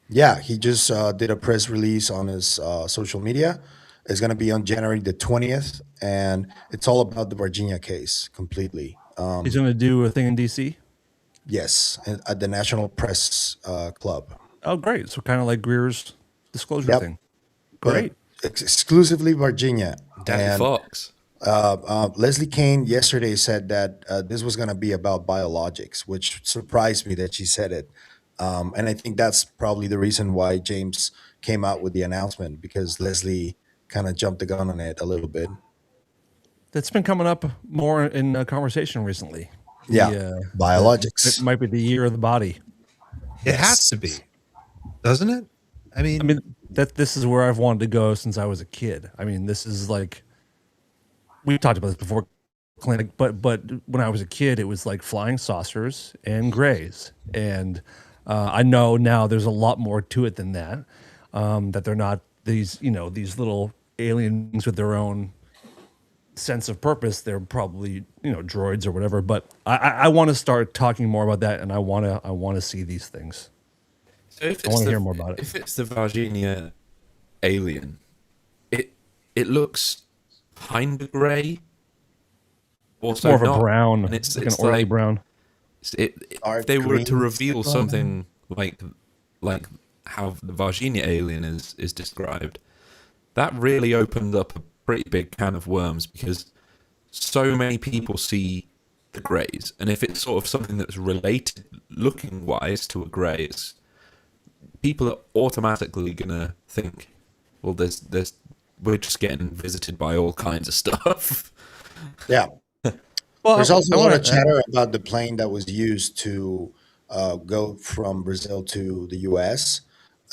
Yeah, he just did a press release on his social media. It's going to be on January the 20th, and it's all about the Virginia case completely. He's going to do a thing in D.C.? Yes, at the National Press Club. Oh, great. So kind of like Greer's disclosure thing. Great. Exclusively Virginia. Daddy And Fox. Leslie Kane yesterday said that this was going to be about biologics, which surprised me that she said it. And I think that's probably the reason why James came out with the announcement, because Leslie kind of jumped the gun on it a little bit. That's been coming up more in conversation recently. Biologics. It might be the year of the body. It has to be, doesn't it? I mean, this is where I've wanted to go since I was a kid. I mean, this is like, we talked about this before, clinic, but when I was a kid, it was like flying saucers and grays, and I know now there's a lot more to it than that. That they're not these little aliens with their own sense of purpose. They're probably droids or whatever. But I want to start talking more about that, and I want to see these things. So if I want to hear more about it. If it's the Virginia alien, it looks kind of grey. Also More of not. a brown, And it's like an oily brown. If they were to reveal something like how the Virginia alien is described, that really opened up a pretty big can of worms, because so many people see the greys, and if it's sort of something that's related looking wise to a grey, people are automatically gonna think, well, we're just getting visited by all kinds of stuff. Yeah. Well, there's also a lot of chatter about the plane that was used to go from Brazil to the U.S.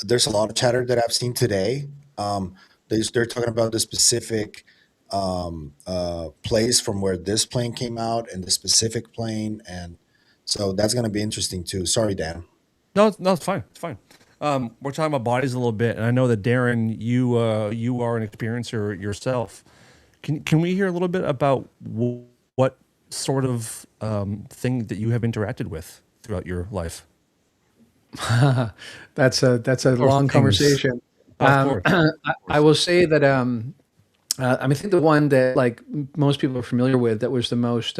There's a lot of chatter that I've seen today. They're talking about the specific place from where this plane came out, and the specific plane, and so that's going to be interesting too. Sorry, Dan. No, it's fine. It's fine. We're talking about bodies a little bit, and I know that Darren, you are an experiencer yourself. Can we hear a little bit about what sort of thing that you have interacted with throughout your life? That's a long conversation. I will say that I think the one that like most people are familiar with, that was the most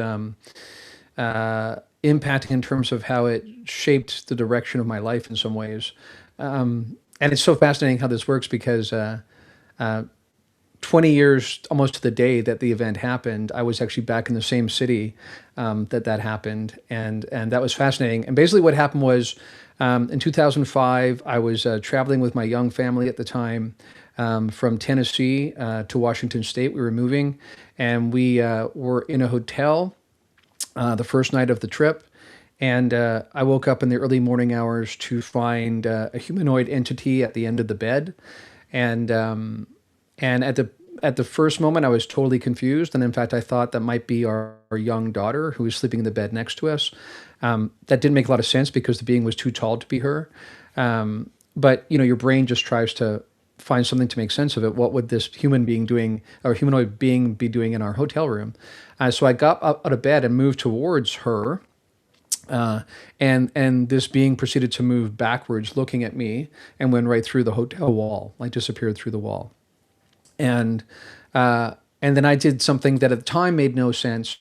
impacting in terms of how it shaped the direction of my life in some ways. And it's so fascinating how this works, because 20 years almost to the day that the event happened, I was actually back in the same city that happened, and that was fascinating. And basically what happened was, in 2005, I was traveling with my young family at the time from Tennessee to Washington State. We were moving, and we were in a hotel the first night of the trip. And I woke up in the early morning hours to find a humanoid entity at the end of the bed. And at the first moment, I was totally confused. And in fact, I thought that might be our young daughter who was sleeping in the bed next to us. That didn't make a lot of sense because the being was too tall to be her. But your brain just tries to find something to make sense of it. What would this human being doing, or humanoid being, be doing in our hotel room? So I got up out of bed and moved towards her. And this being proceeded to move backwards, looking at me, and went right through the hotel wall, like disappeared through the wall. And then I did something that at the time made no sense,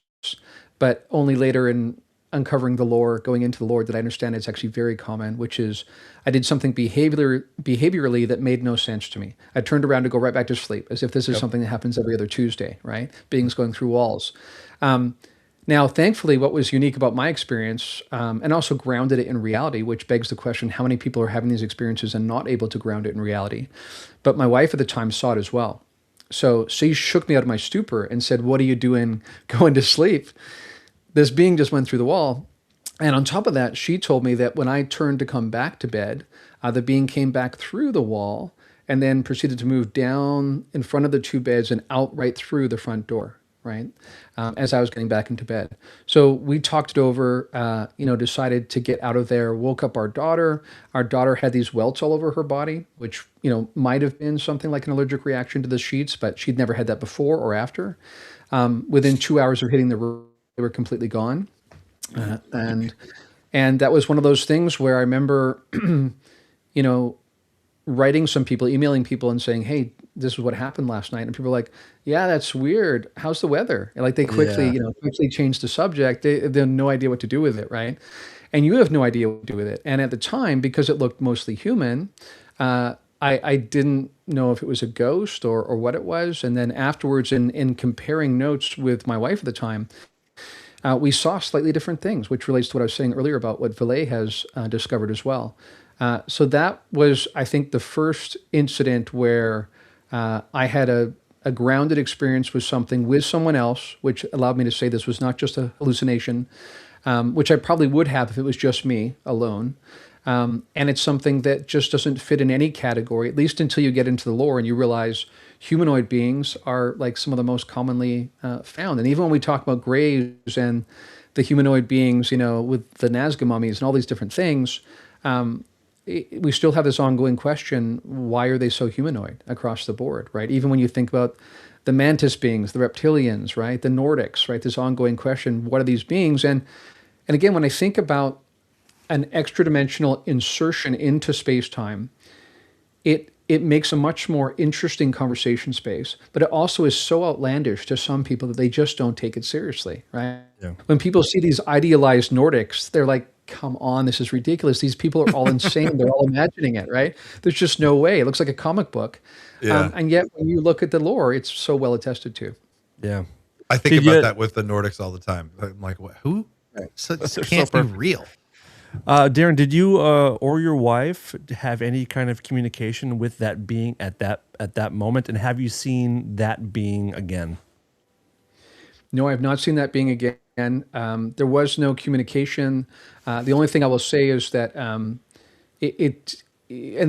but only later in uncovering the lore, going into the lore, that I understand it's actually very common, which is I did something behaviorally that made no sense to me. I turned around to go right back to sleep, as if this is something that happens every other Tuesday, right? Beings going through walls. Now, thankfully, what was unique about my experience, and also grounded it in reality, which begs the question, how many people are having these experiences and not able to ground it in reality? But my wife at the time saw it as well. So she shook me out of my stupor and said, "What are you doing going to sleep?" This being just went through the wall. And on top of that, she told me that when I turned to come back to bed, the being came back through the wall and then proceeded to move down in front of the two beds and out right through the front door, right? As I was getting back into bed. So we talked it over, decided to get out of there, woke up our daughter. Our daughter had these welts all over her body, which, might have been something like an allergic reaction to the sheets, but she'd never had that before or after. Within 2 hours of hitting the room, they were completely gone. And that was one of those things where I remember, writing some people, emailing people and saying, "Hey, this is what happened last night." And people were like, "Yeah, that's weird. How's the weather?" And like they quickly, quickly changed the subject. They have no idea what to do with it, right? And you have no idea what to do with it. And at the time, because it looked mostly human, I didn't know if it was a ghost or what it was. And then afterwards, in comparing notes with my wife at the time, we saw slightly different things, which relates to what I was saying earlier about what Valet has discovered as well. So that was, I think, the first incident where I had a grounded experience with something with someone else, which allowed me to say this was not just a hallucination, which I probably would have if it was just me alone. And it's something that just doesn't fit in any category, at least until you get into the lore and you realize humanoid beings are like some of the most commonly found. And even when we talk about graves and the humanoid beings, with the Nazca mummies and all these different things, we still have this ongoing question, why are they so humanoid across the board, right? Even when you think about the mantis beings, the reptilians, right? The Nordics, right? This ongoing question, what are these beings? And again, when I think about an extra-dimensional insertion into space-time, it makes a much more interesting conversation space, but it also is so outlandish to some people that they just don't take it seriously, right? Yeah. When people see these idealized Nordics, they're like, come on, this is ridiculous. These people are all insane. They're all imagining it, right? There's just no way. It looks like a comic book. Yeah. And yet when you look at the lore, it's so well attested to. Yeah. I think about that with the Nordics all the time. I'm like, what, who? Right. So this can't be real. Darren, did you or your wife have any kind of communication with that being at that moment? And have you seen that being again? No, I have not seen that being again. There was no communication. The only thing I will say is that and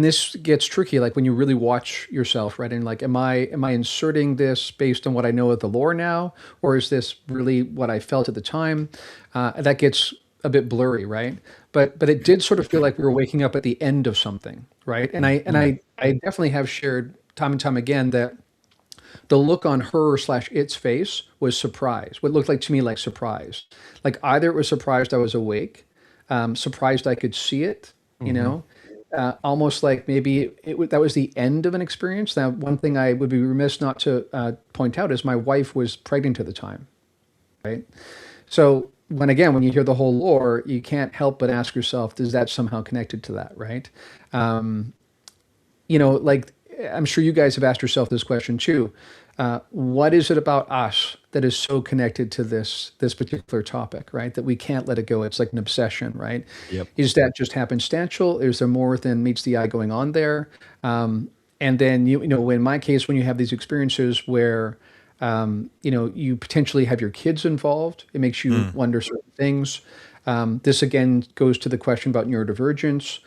this gets tricky, like when you really watch yourself, right? And like, am I inserting this based on what I know of the lore now, or is this really what I felt at the time? That gets a bit blurry, right? But it did sort of feel like we were waking up at the end of something, right? And I definitely have shared time and time again that the look on her/its face was surprise. What looked like to me like surprise. Like either it was surprised I was awake, surprised I could see it, almost like maybe that was the end of an experience. Now, one thing I would be remiss not to point out is my wife was pregnant at the time, right? So when you hear the whole lore, you can't help but ask yourself, is that somehow connected to that, right? Like I'm sure you guys have asked yourself this question too. What is it about us that is so connected to this particular topic, right? That we can't let it go. It's like an obsession, right? Yep. Is that just happenstantial? Is there more than meets the eye going on there? And then, in my case, when you have these experiences where, you potentially have your kids involved, it makes you wonder certain things. This again goes to the question about neurodivergence,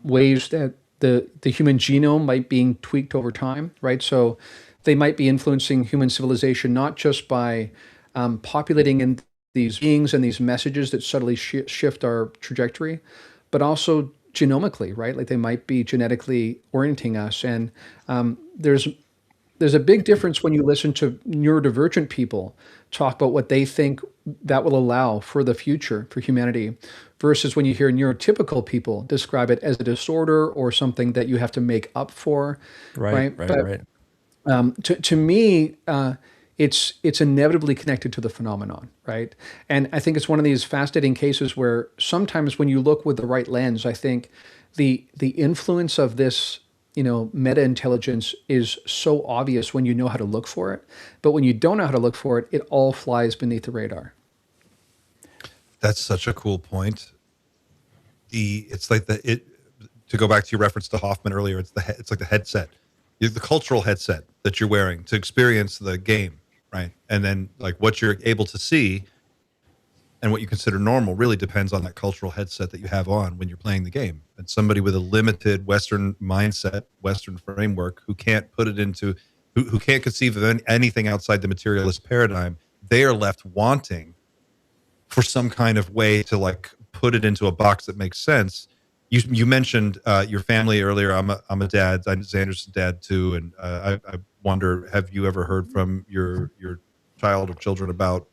ways that the human genome might be tweaked over time, right? So they might be influencing human civilization, not just by populating in these beings and these messages that subtly shift our trajectory, but also genomically, right? Like they might be genetically orienting us. And there's there's a big difference when you listen to neurodivergent people talk about what they think that will allow for the future for humanity versus when you hear neurotypical people describe it as a disorder or something that you have to make up for, Right, right? right, But right. to me, it's inevitably connected to the phenomenon, right? And I think it's one of these fascinating cases where sometimes when you look with the right lens, I think the influence of this, meta intelligence is so obvious when you know how to look for it, but when you don't know how to look for it, it all flies beneath the radar. That's such a cool point. It's like to go back to your reference to Hoffman earlier. It's like the headset, the cultural headset that you're wearing to experience the game, right? And then like what you're able to see and what you consider normal really depends on that cultural headset that you have on when you're playing the game. And somebody with a limited Western mindset, Western framework, who can't put it into, who can't conceive of anything outside the materialist paradigm, they are left wanting for some kind of way to like put it into a box that makes sense. You mentioned your family earlier. I'm a dad. I'm Xander's dad too, and I wonder, have you ever heard from your child or children about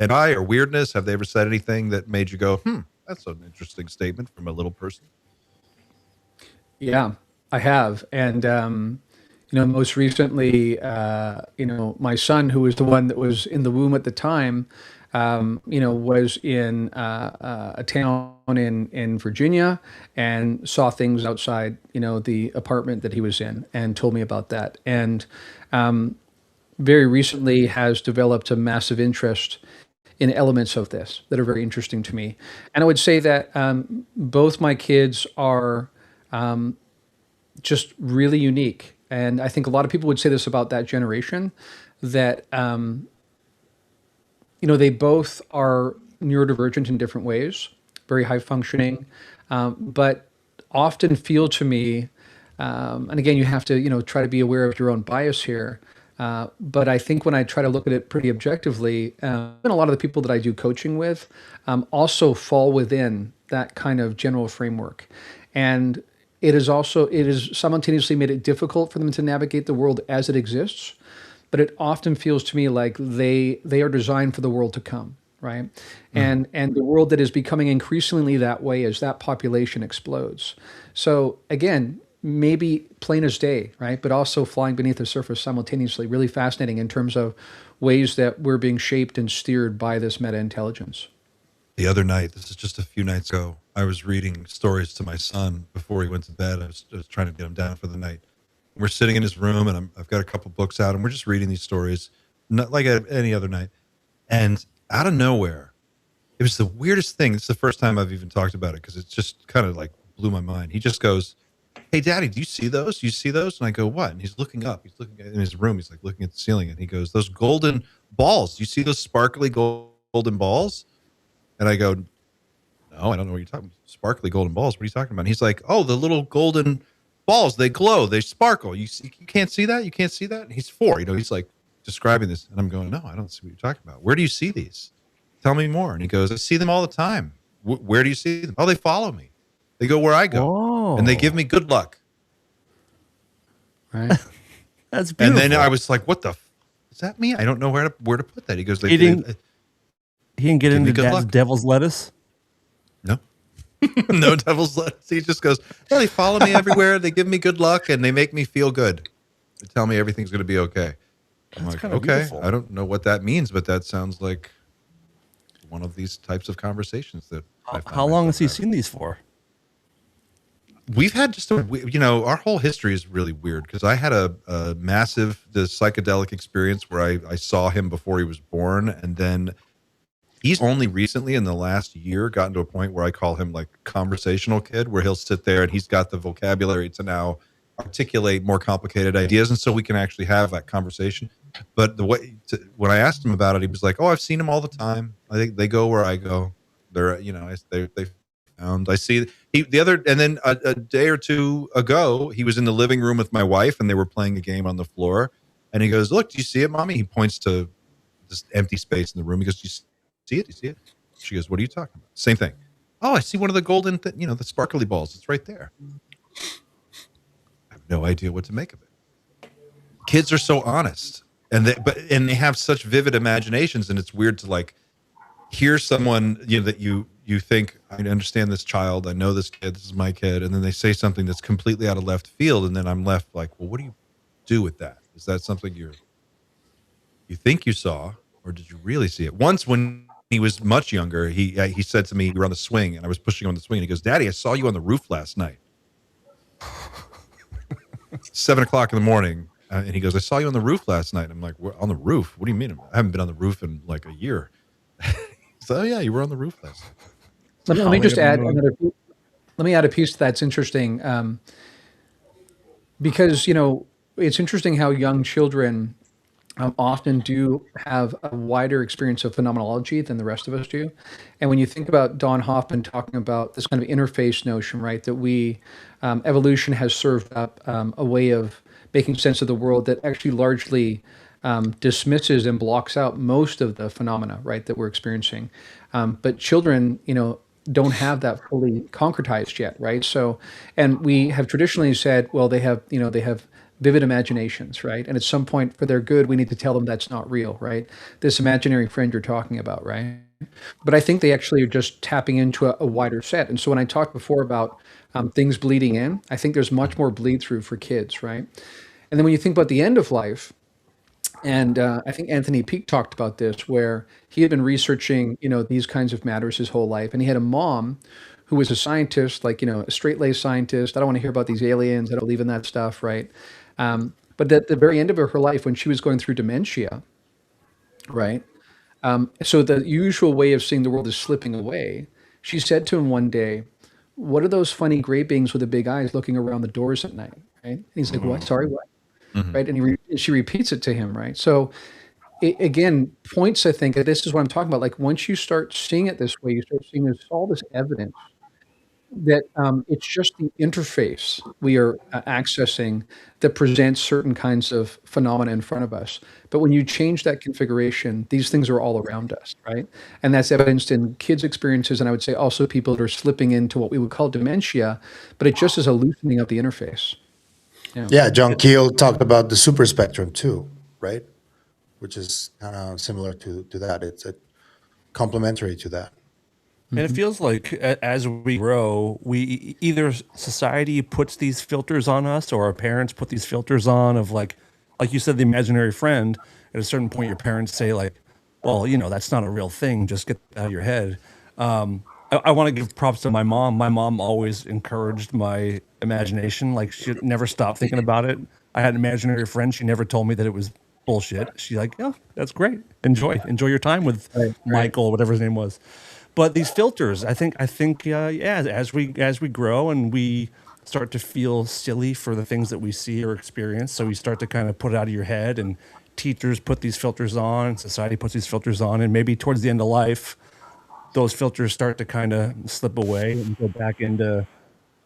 or weirdness? Have they ever said anything that made you go, that's an interesting statement from a little person? Yeah, I have. And, most recently, my son, who was the one that was in the womb at the time, was in a town in Virginia and saw things outside, the apartment that he was in and told me about that. And very recently has developed a massive interest in elements of this that are very interesting to me. And I would say that both my kids are just really unique. And I think a lot of people would say this about that generation, that, they both are neurodivergent in different ways, very high functioning, but often feel to me, and again, you have to, try to be aware of your own bias here. But I think when I try to look at it pretty objectively, and a lot of the people that I do coaching with also fall within that kind of general framework. And it is simultaneously made it difficult for them to navigate the world as it exists, but it often feels to me like they are designed for the world to come, right? And the world that is becoming increasingly that way as that population explodes. So again, maybe plain as day, right? But also flying beneath the surface simultaneously, really fascinating in terms of ways that we're being shaped and steered by this meta intelligence. The other night, this is just a few nights ago, I was reading stories to my son before he went to bed. I was trying to get him down for the night. We're sitting in his room, and I've got a couple books out, and we're just reading these stories, not like any other night. And out of nowhere, it was the weirdest thing. It's the first time I've even talked about it because it just kind of like blew my mind. He just goes, "Hey, Daddy, do you see those? Do you see those?" And I go, "What?" And he's looking up. He's looking in his room. He's like looking at the ceiling, and he goes, "Those golden balls. Do you see those sparkly golden balls?" And I go, "No, I don't know what you're talking about. Sparkly golden balls. What are you talking about?" And he's like, "Oh, the little golden balls. They glow. They sparkle. You can't see that? You can't see that?" And he's 4. He's like describing this. And I'm going, "No, I don't see what you're talking about. Where do you see these? Tell me more." And he goes, "I see them all the time." Where do you see them?" "Oh, they follow me. They go where I go. Whoa. And they give me good luck." Right. That's beautiful. And then I was like, "What the does that mean? I don't know where to put that." He goes, He didn't get give me into good Dad's luck. devil's lettuce? No. No devil's lettuce. He just goes, "Well, they follow me everywhere. They give me good luck, and they make me feel good. They tell me everything's going to be okay." I'm like, kinda "Okay, beautiful. I don't know what that means, but that sounds like one of these types of conversations that I find How long has he myself seen these for? We've had just our whole history is really weird because I had a massive psychedelic experience where I saw him before he was born, and then he's only recently in the last year gotten to a point where I call him like conversational kid, where he'll sit there and he's got the vocabulary to now articulate more complicated ideas, and so we can actually have that conversation. But when I asked him about it, he was like, "Oh, I've seen them all the time. I think they go where I go. They're they found. I see." And then a day or two ago, he was in the living room with my wife, and they were playing a game on the floor. And he goes, "Look, do you see it, Mommy?" He points to this empty space in the room. He goes, "Do you see it? Do you see it?" She goes, "What are you talking about?" Same thing. "Oh, I see one of the golden, the sparkly balls. It's right there." I have no idea what to make of it. kids are so honest, and they have such vivid imaginations, and it's weird to like hear someone, you know, that you think, I understand this child, I know this kid, this is my kid, and then they say something that's completely out of left field, and then I'm left like, well, what do you do with that? Is that something you think you saw, or did you really see it? Once when he was much younger, he said to me, we were on the swing, and I was pushing him on the swing, and he goes, Daddy, I saw you on the roof last night. 7:00 in the morning, and he goes, I saw you on the roof last night. I'm like, on the roof? What do you mean? I haven't been on the roof in like a year. So, oh yeah, you were on the roof last night. Let me just add another. Let me add a piece that's interesting, because it's interesting how young children often do have a wider experience of phenomenology than the rest of us do. And when you think about Don Hoffman talking about this kind of interface notion, right, that we evolution has served up a way of making sense of the world that actually largely dismisses and blocks out most of the phenomena, right, that we're experiencing. But children, don't have that fully concretized yet, right? So, and we have traditionally said, well, they have vivid imaginations, right? And at some point, for their good, we need to tell them that's not real, right? This imaginary friend you're talking about, right? But I think they actually are just tapping into a wider set. And so when I talked before about things bleeding in, I think there's much more bleed through for kids, right? And then when you think about the end of life, and I think Anthony Peake talked about this, where he had been researching, these kinds of matters his whole life. And he had a mom who was a scientist, like, a straight-laced scientist. I don't want to hear about these aliens. I don't believe in that stuff, right? But at the very end of her life, when she was going through dementia, right? So the usual way of seeing the world is slipping away. She said to him one day, what are those funny gray beings with the big eyes looking around the doors at night, right? And he's like, what? Sorry, what? Right? And she repeats it to him, right? So it, again, points, I think, that this is what I'm talking about. Like, once you start seeing it this way, you start seeing all this evidence that it's just the interface we are accessing that presents certain kinds of phenomena in front of us. But when you change that configuration, these things are all around us, right? And that's evidenced in kids' experiences, and I would say also people that are slipping into what we would call dementia, but it just is a loosening of the interface. Yeah, John Keel talked about the super spectrum too, right? Which is kind of similar to that. It's complementary to that. And it feels like as we grow, we either society puts these filters on us, or our parents put these filters on of like you said, the imaginary friend. At a certain point, your parents say like, well, that's not a real thing. Just get that out of your head. I want to give props to my mom. My mom always encouraged my imagination. Like, she never stopped thinking about it. I had an imaginary friend. She never told me that it was bullshit. She's like, oh, that's great. Enjoy your time with Michael, whatever his name was. But these filters, I think, as we grow and we start to feel silly for the things that we see or experience, so we start to kind of put it out of your head, and teachers put these filters on, society puts these filters on, and maybe towards the end of life, those filters start to kind of slip away and go back into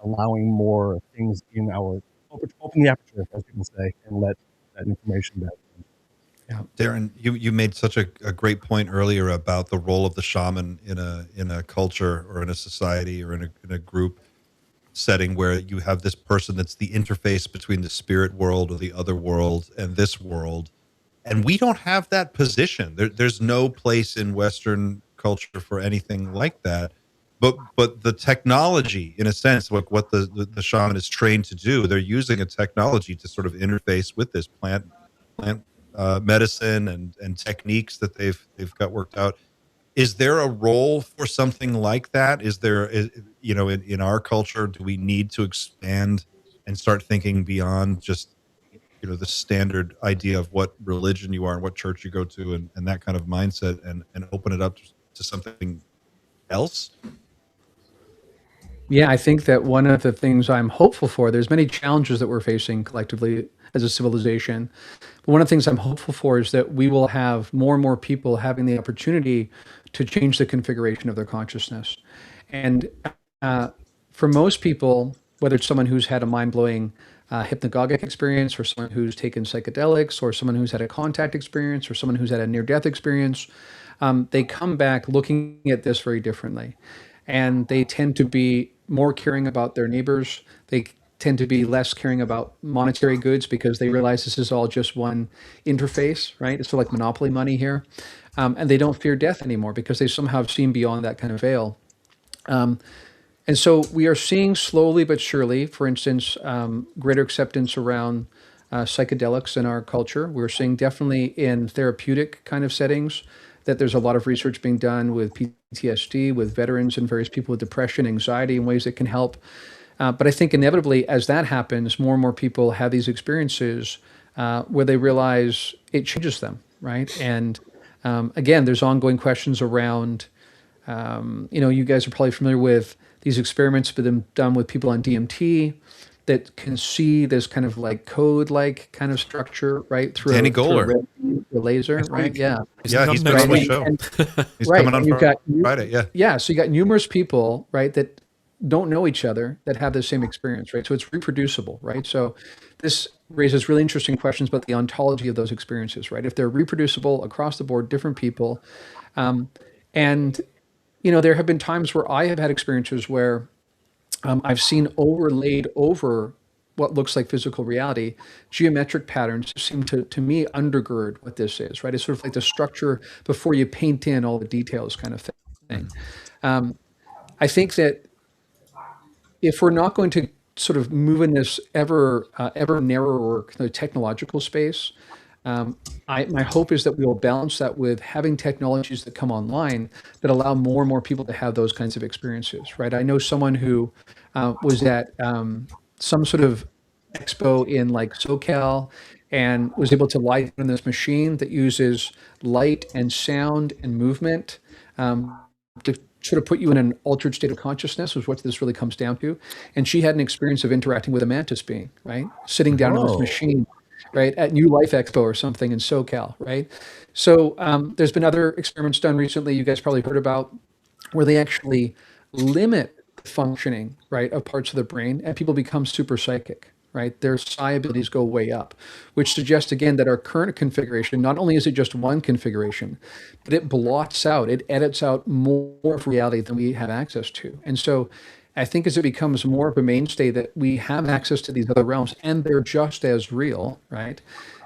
allowing more things in our open the aperture, as people say, and let that information back in. Yeah. Darren, you made such a great point earlier about the role of the shaman in a culture or in a society or in a group setting where you have this person that's the interface between the spirit world or the other world and this world. And we don't have that position. There's no place in Western culture for anything like that. But the technology, in a sense, what the shaman is trained to do, they're using a technology to sort of interface with this plant medicine and techniques that they've got worked out. Is there a role for something like that? Is there, in our culture, do we need to expand and start thinking beyond just, the standard idea of what religion you are and what church you go to and that kind of mindset and open it up to something else? Yeah, I think that one of the things I'm hopeful for, there's many challenges that we're facing collectively as a civilization. But one of the things I'm hopeful for is that we will have more and more people having the opportunity to change the configuration of their consciousness. And for most people, whether it's someone who's had a mind-blowing hypnagogic experience, or someone who's taken psychedelics, or someone who's had a contact experience, or someone who's had a near-death experience, they come back looking at this very differently. And they tend to be more caring about their neighbors. They tend to be less caring about monetary goods because they realize this is all just one interface, right? It's sort of like monopoly money here. And they don't fear death anymore because they somehow have seen beyond that kind of veil. And so we are seeing slowly but surely, for instance, greater acceptance around psychedelics in our culture. We're seeing definitely in therapeutic kind of settings that there's a lot of research being done with PTSD, with veterans and various people with depression, anxiety, in ways that can help. But I think inevitably, as that happens, more and more people have these experiences where they realize it changes them, right? And again, there's ongoing questions around, you guys are probably familiar with these experiments been done with people on DMT that can see this kind of like code-like kind of structure, right? Through Danny Goler. a laser, right? Yeah. Yeah, he's been Right. on the show. He's Right. coming on And you've got Friday. Yeah. Yeah. So you got numerous people, right, that don't know each other that have the same experience, right? So it's reproducible, right? So this raises really interesting questions about the ontology of those experiences, right? If they're reproducible across the board, different people, and there have been times where I have had experiences where I've seen overlaid over what looks like physical reality, geometric patterns seem to me undergird what this is, right? It's sort of like the structure before you paint in all the details kind of thing. I think that if we're not going to sort of move in this ever narrower technological space, my hope is that we will balance that with having technologies that come online that allow more and more people to have those kinds of experiences, right? I know someone who was at some sort of expo in like SoCal and was able to light on this machine that uses light and sound and movement to sort of put you in an altered state of consciousness, is what this really comes down to. And she had an experience of interacting with a mantis being, right? Sitting down on this machine, right, at New Life Expo or something in SoCal, right? So there's been other experiments done recently, you guys probably heard about, where they actually limit the functioning, right, of parts of the brain, and people become super psychic, right? Their psi abilities go way up, which suggests again that our current configuration, not only is it just one configuration, but it blots out, it edits out more of reality than we have access to. And so I think as it becomes more of a mainstay that we have access to these other realms and they're just as real, right?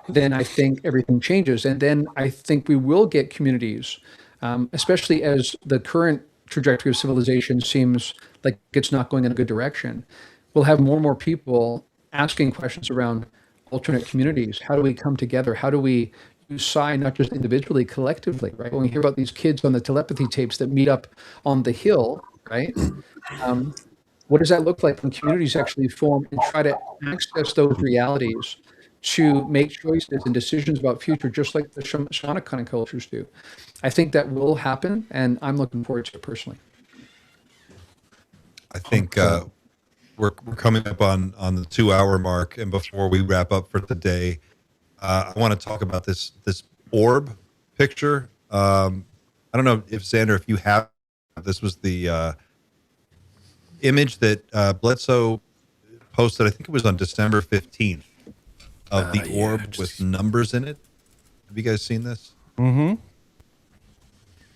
Then I think everything changes. And then I think we will get communities, especially as the current trajectory of civilization seems like it's not going in a good direction. We'll have more and more people asking questions around alternate communities. How do we come together? How do we use psi not just individually, collectively, right? When we hear about these kids on the telepathy tapes that meet up on the hill, right? What does that look like when communities actually form and try to access those realities to make choices and decisions about future, just like the shamanic kind of cultures do? I think that will happen, and I'm looking forward to it personally. I think we're coming up on the 2-hour mark, and before we wrap up for today, I want to talk about this orb picture. I don't know if Xander, if you have, this was the image that Bledsoe posted. I think it was on December 15th of the orb with numbers in it. Have you guys seen this? Mm-hmm.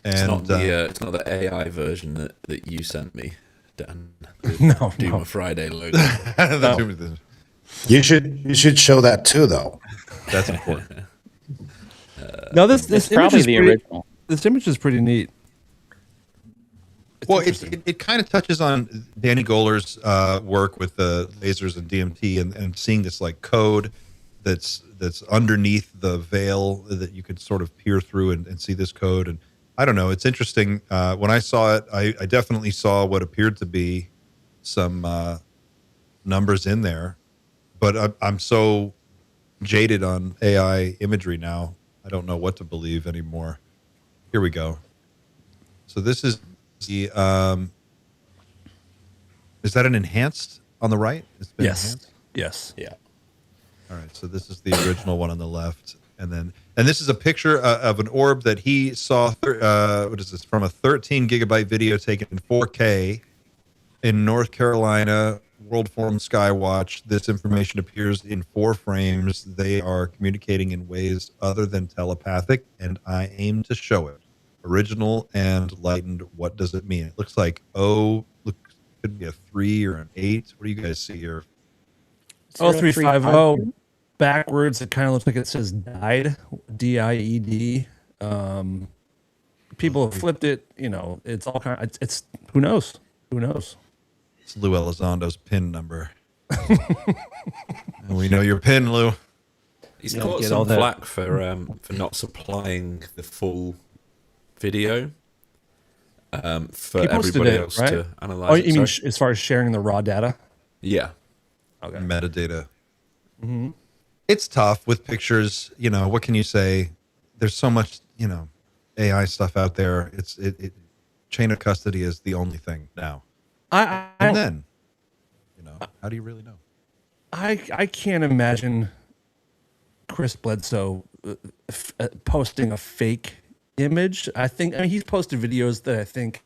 And it's not the AI version that you sent me, Dan. No. Doom Friday logo. You should show that too, though. That's important. No, this It's image probably is the pretty, original. This image is pretty neat. Well, it kind of touches on Danny Goler's work with the lasers and DMT, and seeing this like code that's underneath the veil that you could sort of peer through and see this code. And I don't know, it's interesting. When I saw it, I definitely saw what appeared to be some numbers in there, but I'm so jaded on AI imagery now. I don't know what to believe anymore. Here we go. So this is the, is that an enhanced on the right? It's been Yes. enhanced? Yes. Yeah. All right. So this is the original one on the left. And this is a picture of an orb that he saw, what is this, from a 13 gigabyte video taken in 4K in North Carolina, World Forum Skywatch. This information appears in 4 frames. They are communicating in ways other than telepathic, and I aim to show it. Original and lightened. What does it mean? It looks like could be a 3 or an 8. What do you guys see here? 0350 backwards. It kind of looks like it says died, DIED. People have flipped it. You know, it's all kind. It's who knows? Who knows? It's Lou Elizondo's PIN number. And we know your PIN, Lou. He's got some flack for not supplying the full video for everybody else to analyze. Oh, you mean as far as sharing the raw data? Yeah. Okay. Metadata. Mm-hmm. It's tough with pictures. You know, what can you say? There's so much, you know, AI stuff out there. It chain of custody is the only thing now. And then, you know, how do you really know? I can't imagine Chris Bledsoe posting a fake image. I mean, he's posted videos that I think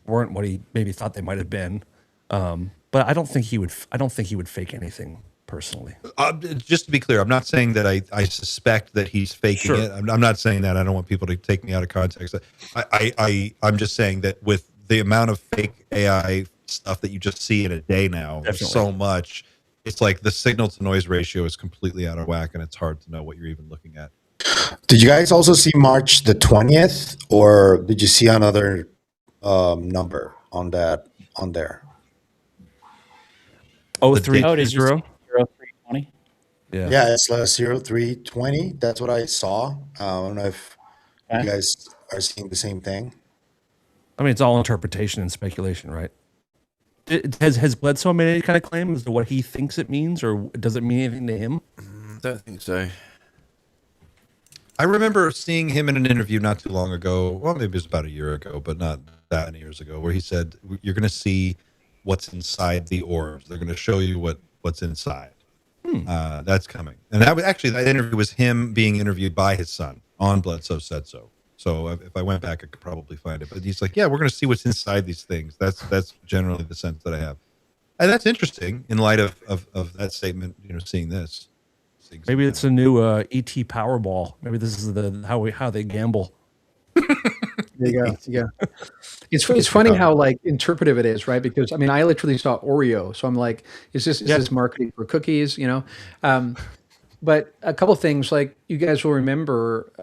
weren't what he maybe thought they might have been. But I don't think he would fake anything personally. Just to be clear, I'm not saying that I suspect that he's faking it. I'm not saying that. I don't want people to take me out of context. I'm just saying that with the amount of fake AI stuff that you just see in a day now, there's so much. It's like the signal to noise ratio is completely out of whack, and it's hard to know what you're even looking at. Did you guys also see March the 20th, or did you see another number on there? Oh, 320? 0320? Yeah, it's 0320. That's what I saw. I don't know if you guys are seeing the same thing. I mean, it's all interpretation and speculation, right? Has Bledsoe made any kind of claim as to what he thinks it means, or does it mean anything to him? I don't think so. I remember seeing him in an interview not too long ago. Well, maybe it was about a year ago, but not that many years ago, where he said, "You're going to see what's inside the orbs. They're going to show you what's inside." That's coming. And that interview was him being interviewed by his son on Bledsoe Said So. So if I went back, I could probably find it. But he's like, yeah, we're going to see what's inside these things. That's generally the sense that I have. And that's interesting in light of that statement, you know, seeing this. Maybe it's a new ET Powerball. Maybe this is how they gamble. There you go. Yeah. It's funny how like interpretive it is, right? Because I mean, I literally saw Oreo, so I'm like, is this marketing for cookies? You know, but a couple things like you guys will remember.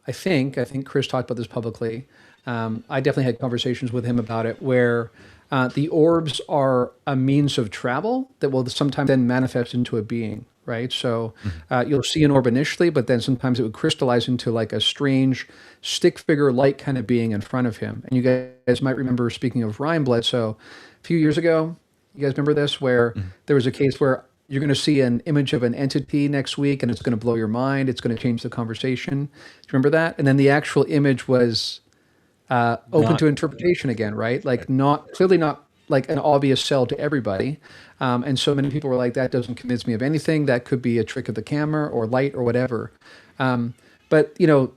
I think Chris talked about this publicly. I definitely had conversations with him about it, where the orbs are a means of travel that will sometimes then manifest into a being. Right. So you'll see an orb initially, but then sometimes it would crystallize into like a strange stick figure light kind of being in front of him. And you guys might remember, speaking of Ryan Bledsoe, a few years ago, you guys remember this, where there was a case where you're going to see an image of an entity next week and it's going to blow your mind. It's going to change the conversation. Do you remember that? And then the actual image was open to interpretation again, right? Like clearly not like an obvious sell to everybody. And so many people were like, that doesn't convince me of anything. That could be a trick of the camera or light or whatever. But, you know,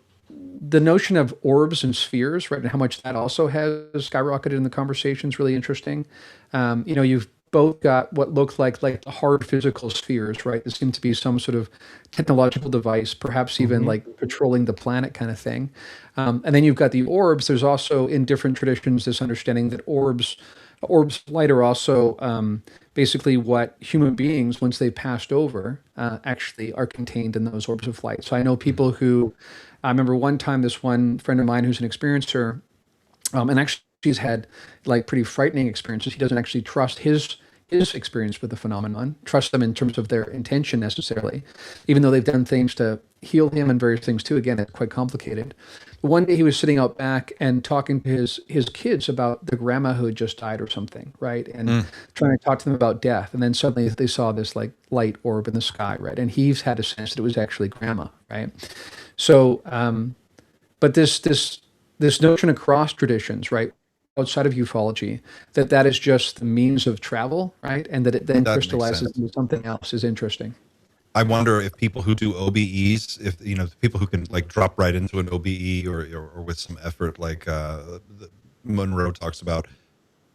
the notion of orbs and spheres, right, and how much that also has skyrocketed in the conversation is really interesting. You know, you've both got what look like hard physical spheres, right? There seems to be some sort of technological device, perhaps even like patrolling the planet kind of thing. And then you've got the orbs. There's also in different traditions this understanding that orbs of light are also basically what human beings, once they've passed over, actually are contained in those orbs of light. So I know people who, I remember one time this one friend of mine who's an experiencer, and actually he's had like pretty frightening experiences. He doesn't actually trust his experience with the phenomenon, trust them in terms of their intention necessarily, even though they've done things to heal him and various things too. Again, it's quite complicated. But one day he was sitting out back and talking to his kids about the grandma who had just died or something, right? And trying to talk to them about death. And then suddenly they saw this like light orb in the sky, right? And he's had a sense that it was actually grandma, right? So, but this notion across traditions, right, outside of ufology, that is just the means of travel, right? And that it then crystallizes into something else is interesting. I wonder if people who do OBEs, if you know, people who can like drop right into an OBE or with some effort, like Monroe talks about,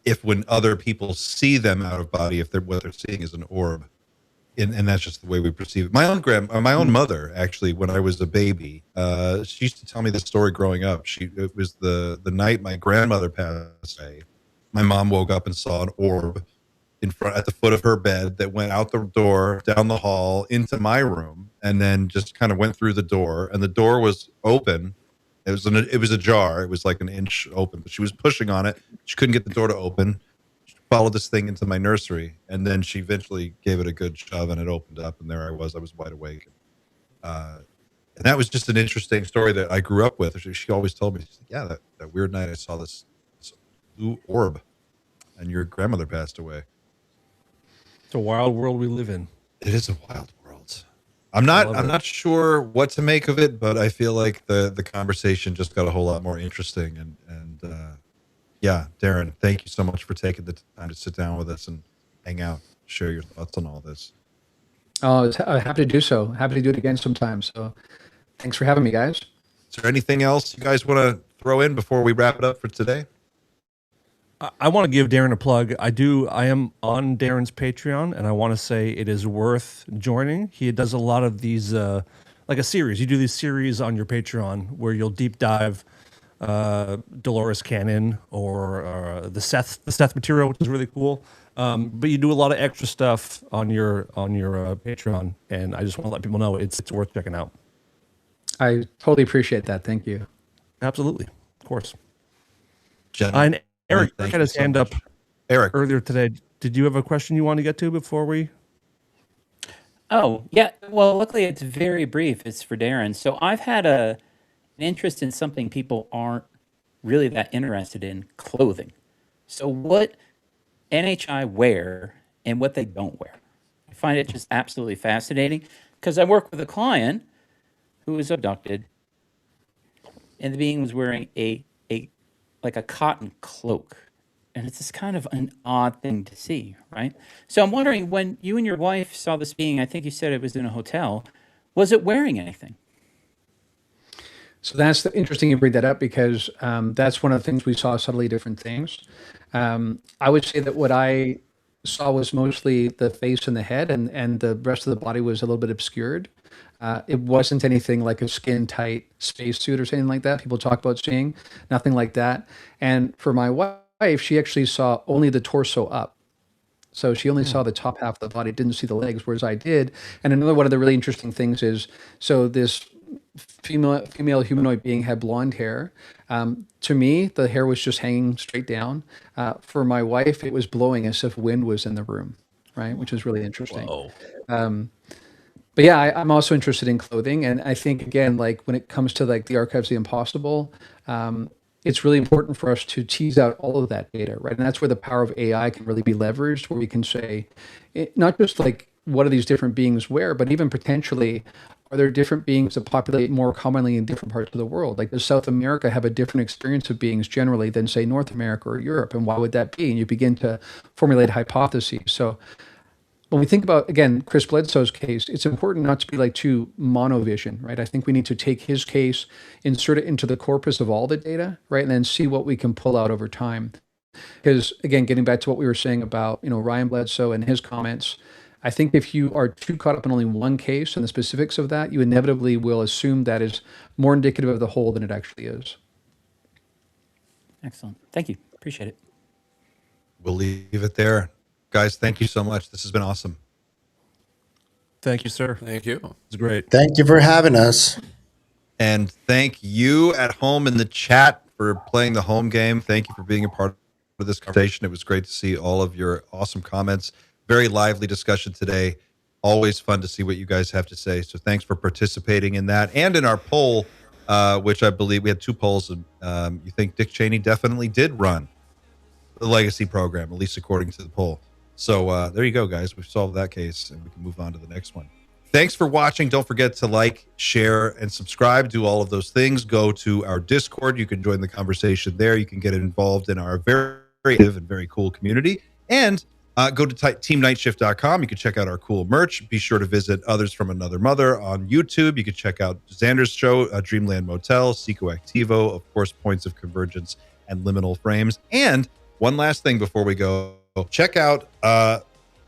if when other people see them out of body, if what they're seeing is an orb, and that's just the way we perceive it. My own mother, actually, when I was a baby, she used to tell me this story growing up. It was the night my grandmother passed away. My mom woke up and saw an orb in front at the foot of her bed that went out the door, down the hall, into my room, and then just kind of went through the door. And the door was open. It was ajar. It was like an inch open, but she was pushing on it. She couldn't get the door to open. She followed this thing into my nursery, and then she eventually gave it a good shove, and it opened up, and there I was. I was wide awake. And that was just an interesting story that I grew up with. She always told me, she's like, yeah, that weird night I saw this blue orb, and your grandmother passed away. It's a wild world we live in. It is a wild world. I'm not sure what to make of it, but I feel like the conversation just got a whole lot more interesting. And yeah, Darren, thank you so much for taking the time to sit down with us and hang out, share your thoughts on all this. Oh, I'm happy to do so. Happy to do it again sometime. So thanks for having me, guys. Is there anything else you guys want to throw in before we wrap it up for today? I want to give Darren a plug. I am on Darren's Patreon, and I want to say it is worth joining. He does a lot of these, like a series. You do these series on your Patreon where you'll deep dive Dolores Cannon or the Seth material, which is really cool. But you do a lot of extra stuff on your Patreon, and I just want to let people know it's worth checking out. I totally appreciate that. Thank you. Absolutely, of course. Gentlemen, And Eric thank had you his so hand much. up Eric, earlier today. Did you have a question you want to get to before we? Oh, yeah. Well, luckily it's very brief. It's for Darren. So I've had an interest in something people aren't really that interested in, clothing. So what NHI wear and what they don't wear. I find it just absolutely fascinating because I work with a client who was abducted and the being was wearing a like a cotton cloak. And it's just kind of an odd thing to see, right? So I'm wondering, when you and your wife saw this being, I think you said it was in a hotel, was it wearing anything? So that's interesting you bring that up because that's one of the things we saw, subtly different things. I would say that what I saw was mostly the face and the head, and the rest of the body was a little bit obscured. It wasn't anything like a skin tight spacesuit or something like that. People talk about seeing nothing like that. And for my wife, she actually saw only the torso up. So she only saw the top half of the body, didn't see the legs, whereas I did. And another one of the really interesting things is, so this female humanoid being had blonde hair. To me, the hair was just hanging straight down. For my wife, it was blowing as if wind was in the room, right? Which is really interesting. whoa. But yeah, I'm also interested in clothing, and I think again, like when it comes to like the archives of the impossible, it's really important for us to tease out all of that data, right? And that's where the power of AI can really be leveraged, where we can say, not just like what do these different beings wear, but even potentially, are there different beings that populate more commonly in different parts of the world? Like does South America have a different experience of beings generally than say North America or Europe? And why would that be? And you begin to formulate hypotheses. So when we think about, again, Chris Bledsoe's case, it's important not to be like too monovision, right? I think we need to take his case, insert it into the corpus of all the data, right? And then see what we can pull out over time. Because again, getting back to what we were saying about, Ryan Bledsoe and his comments, I think if you are too caught up in only one case and the specifics of that, you inevitably will assume that is more indicative of the whole than it actually is. Excellent. Thank you. Appreciate it. We'll leave it there. Guys, thank you so much. This has been awesome. Thank you, sir. Thank you. It's great. Thank you for having us. And thank you at home in the chat for playing the home game. Thank you for being a part of this conversation. It was great to see all of your awesome comments. Very lively discussion today. Always fun to see what you guys have to say. So thanks for participating in that. And in our poll, which I believe we had two polls. You think Dick Cheney definitely did run the legacy program, at least according to the poll. So there you go, guys. We've solved that case, and we can move on to the next one. Thanks for watching. Don't forget to like, share, and subscribe. Do all of those things. Go to our Discord. You can join the conversation there. You can get involved in our very active and very cool community. And go to teamnightshift.com. You can check out our cool merch. Be sure to visit Others from Another Mother on YouTube. You can check out Xander's show, Dreamland Motel, ExoAcadamian, of course, Points of Convergence, and Liminal Frames. And one last thing before we go. Check out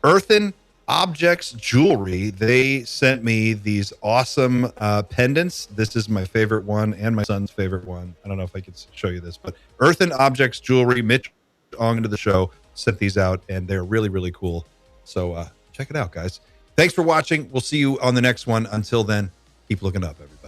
Earthen Objects Jewelry. They sent me these awesome pendants. This is my favorite one and my son's favorite one. I don't know if I could show you this, but Earthen Objects Jewelry, Mitch on to the show. sent these out, and they're really, really cool. So check it out, guys. Thanks for watching. We'll see you on the next one. Until then, keep looking up, everybody.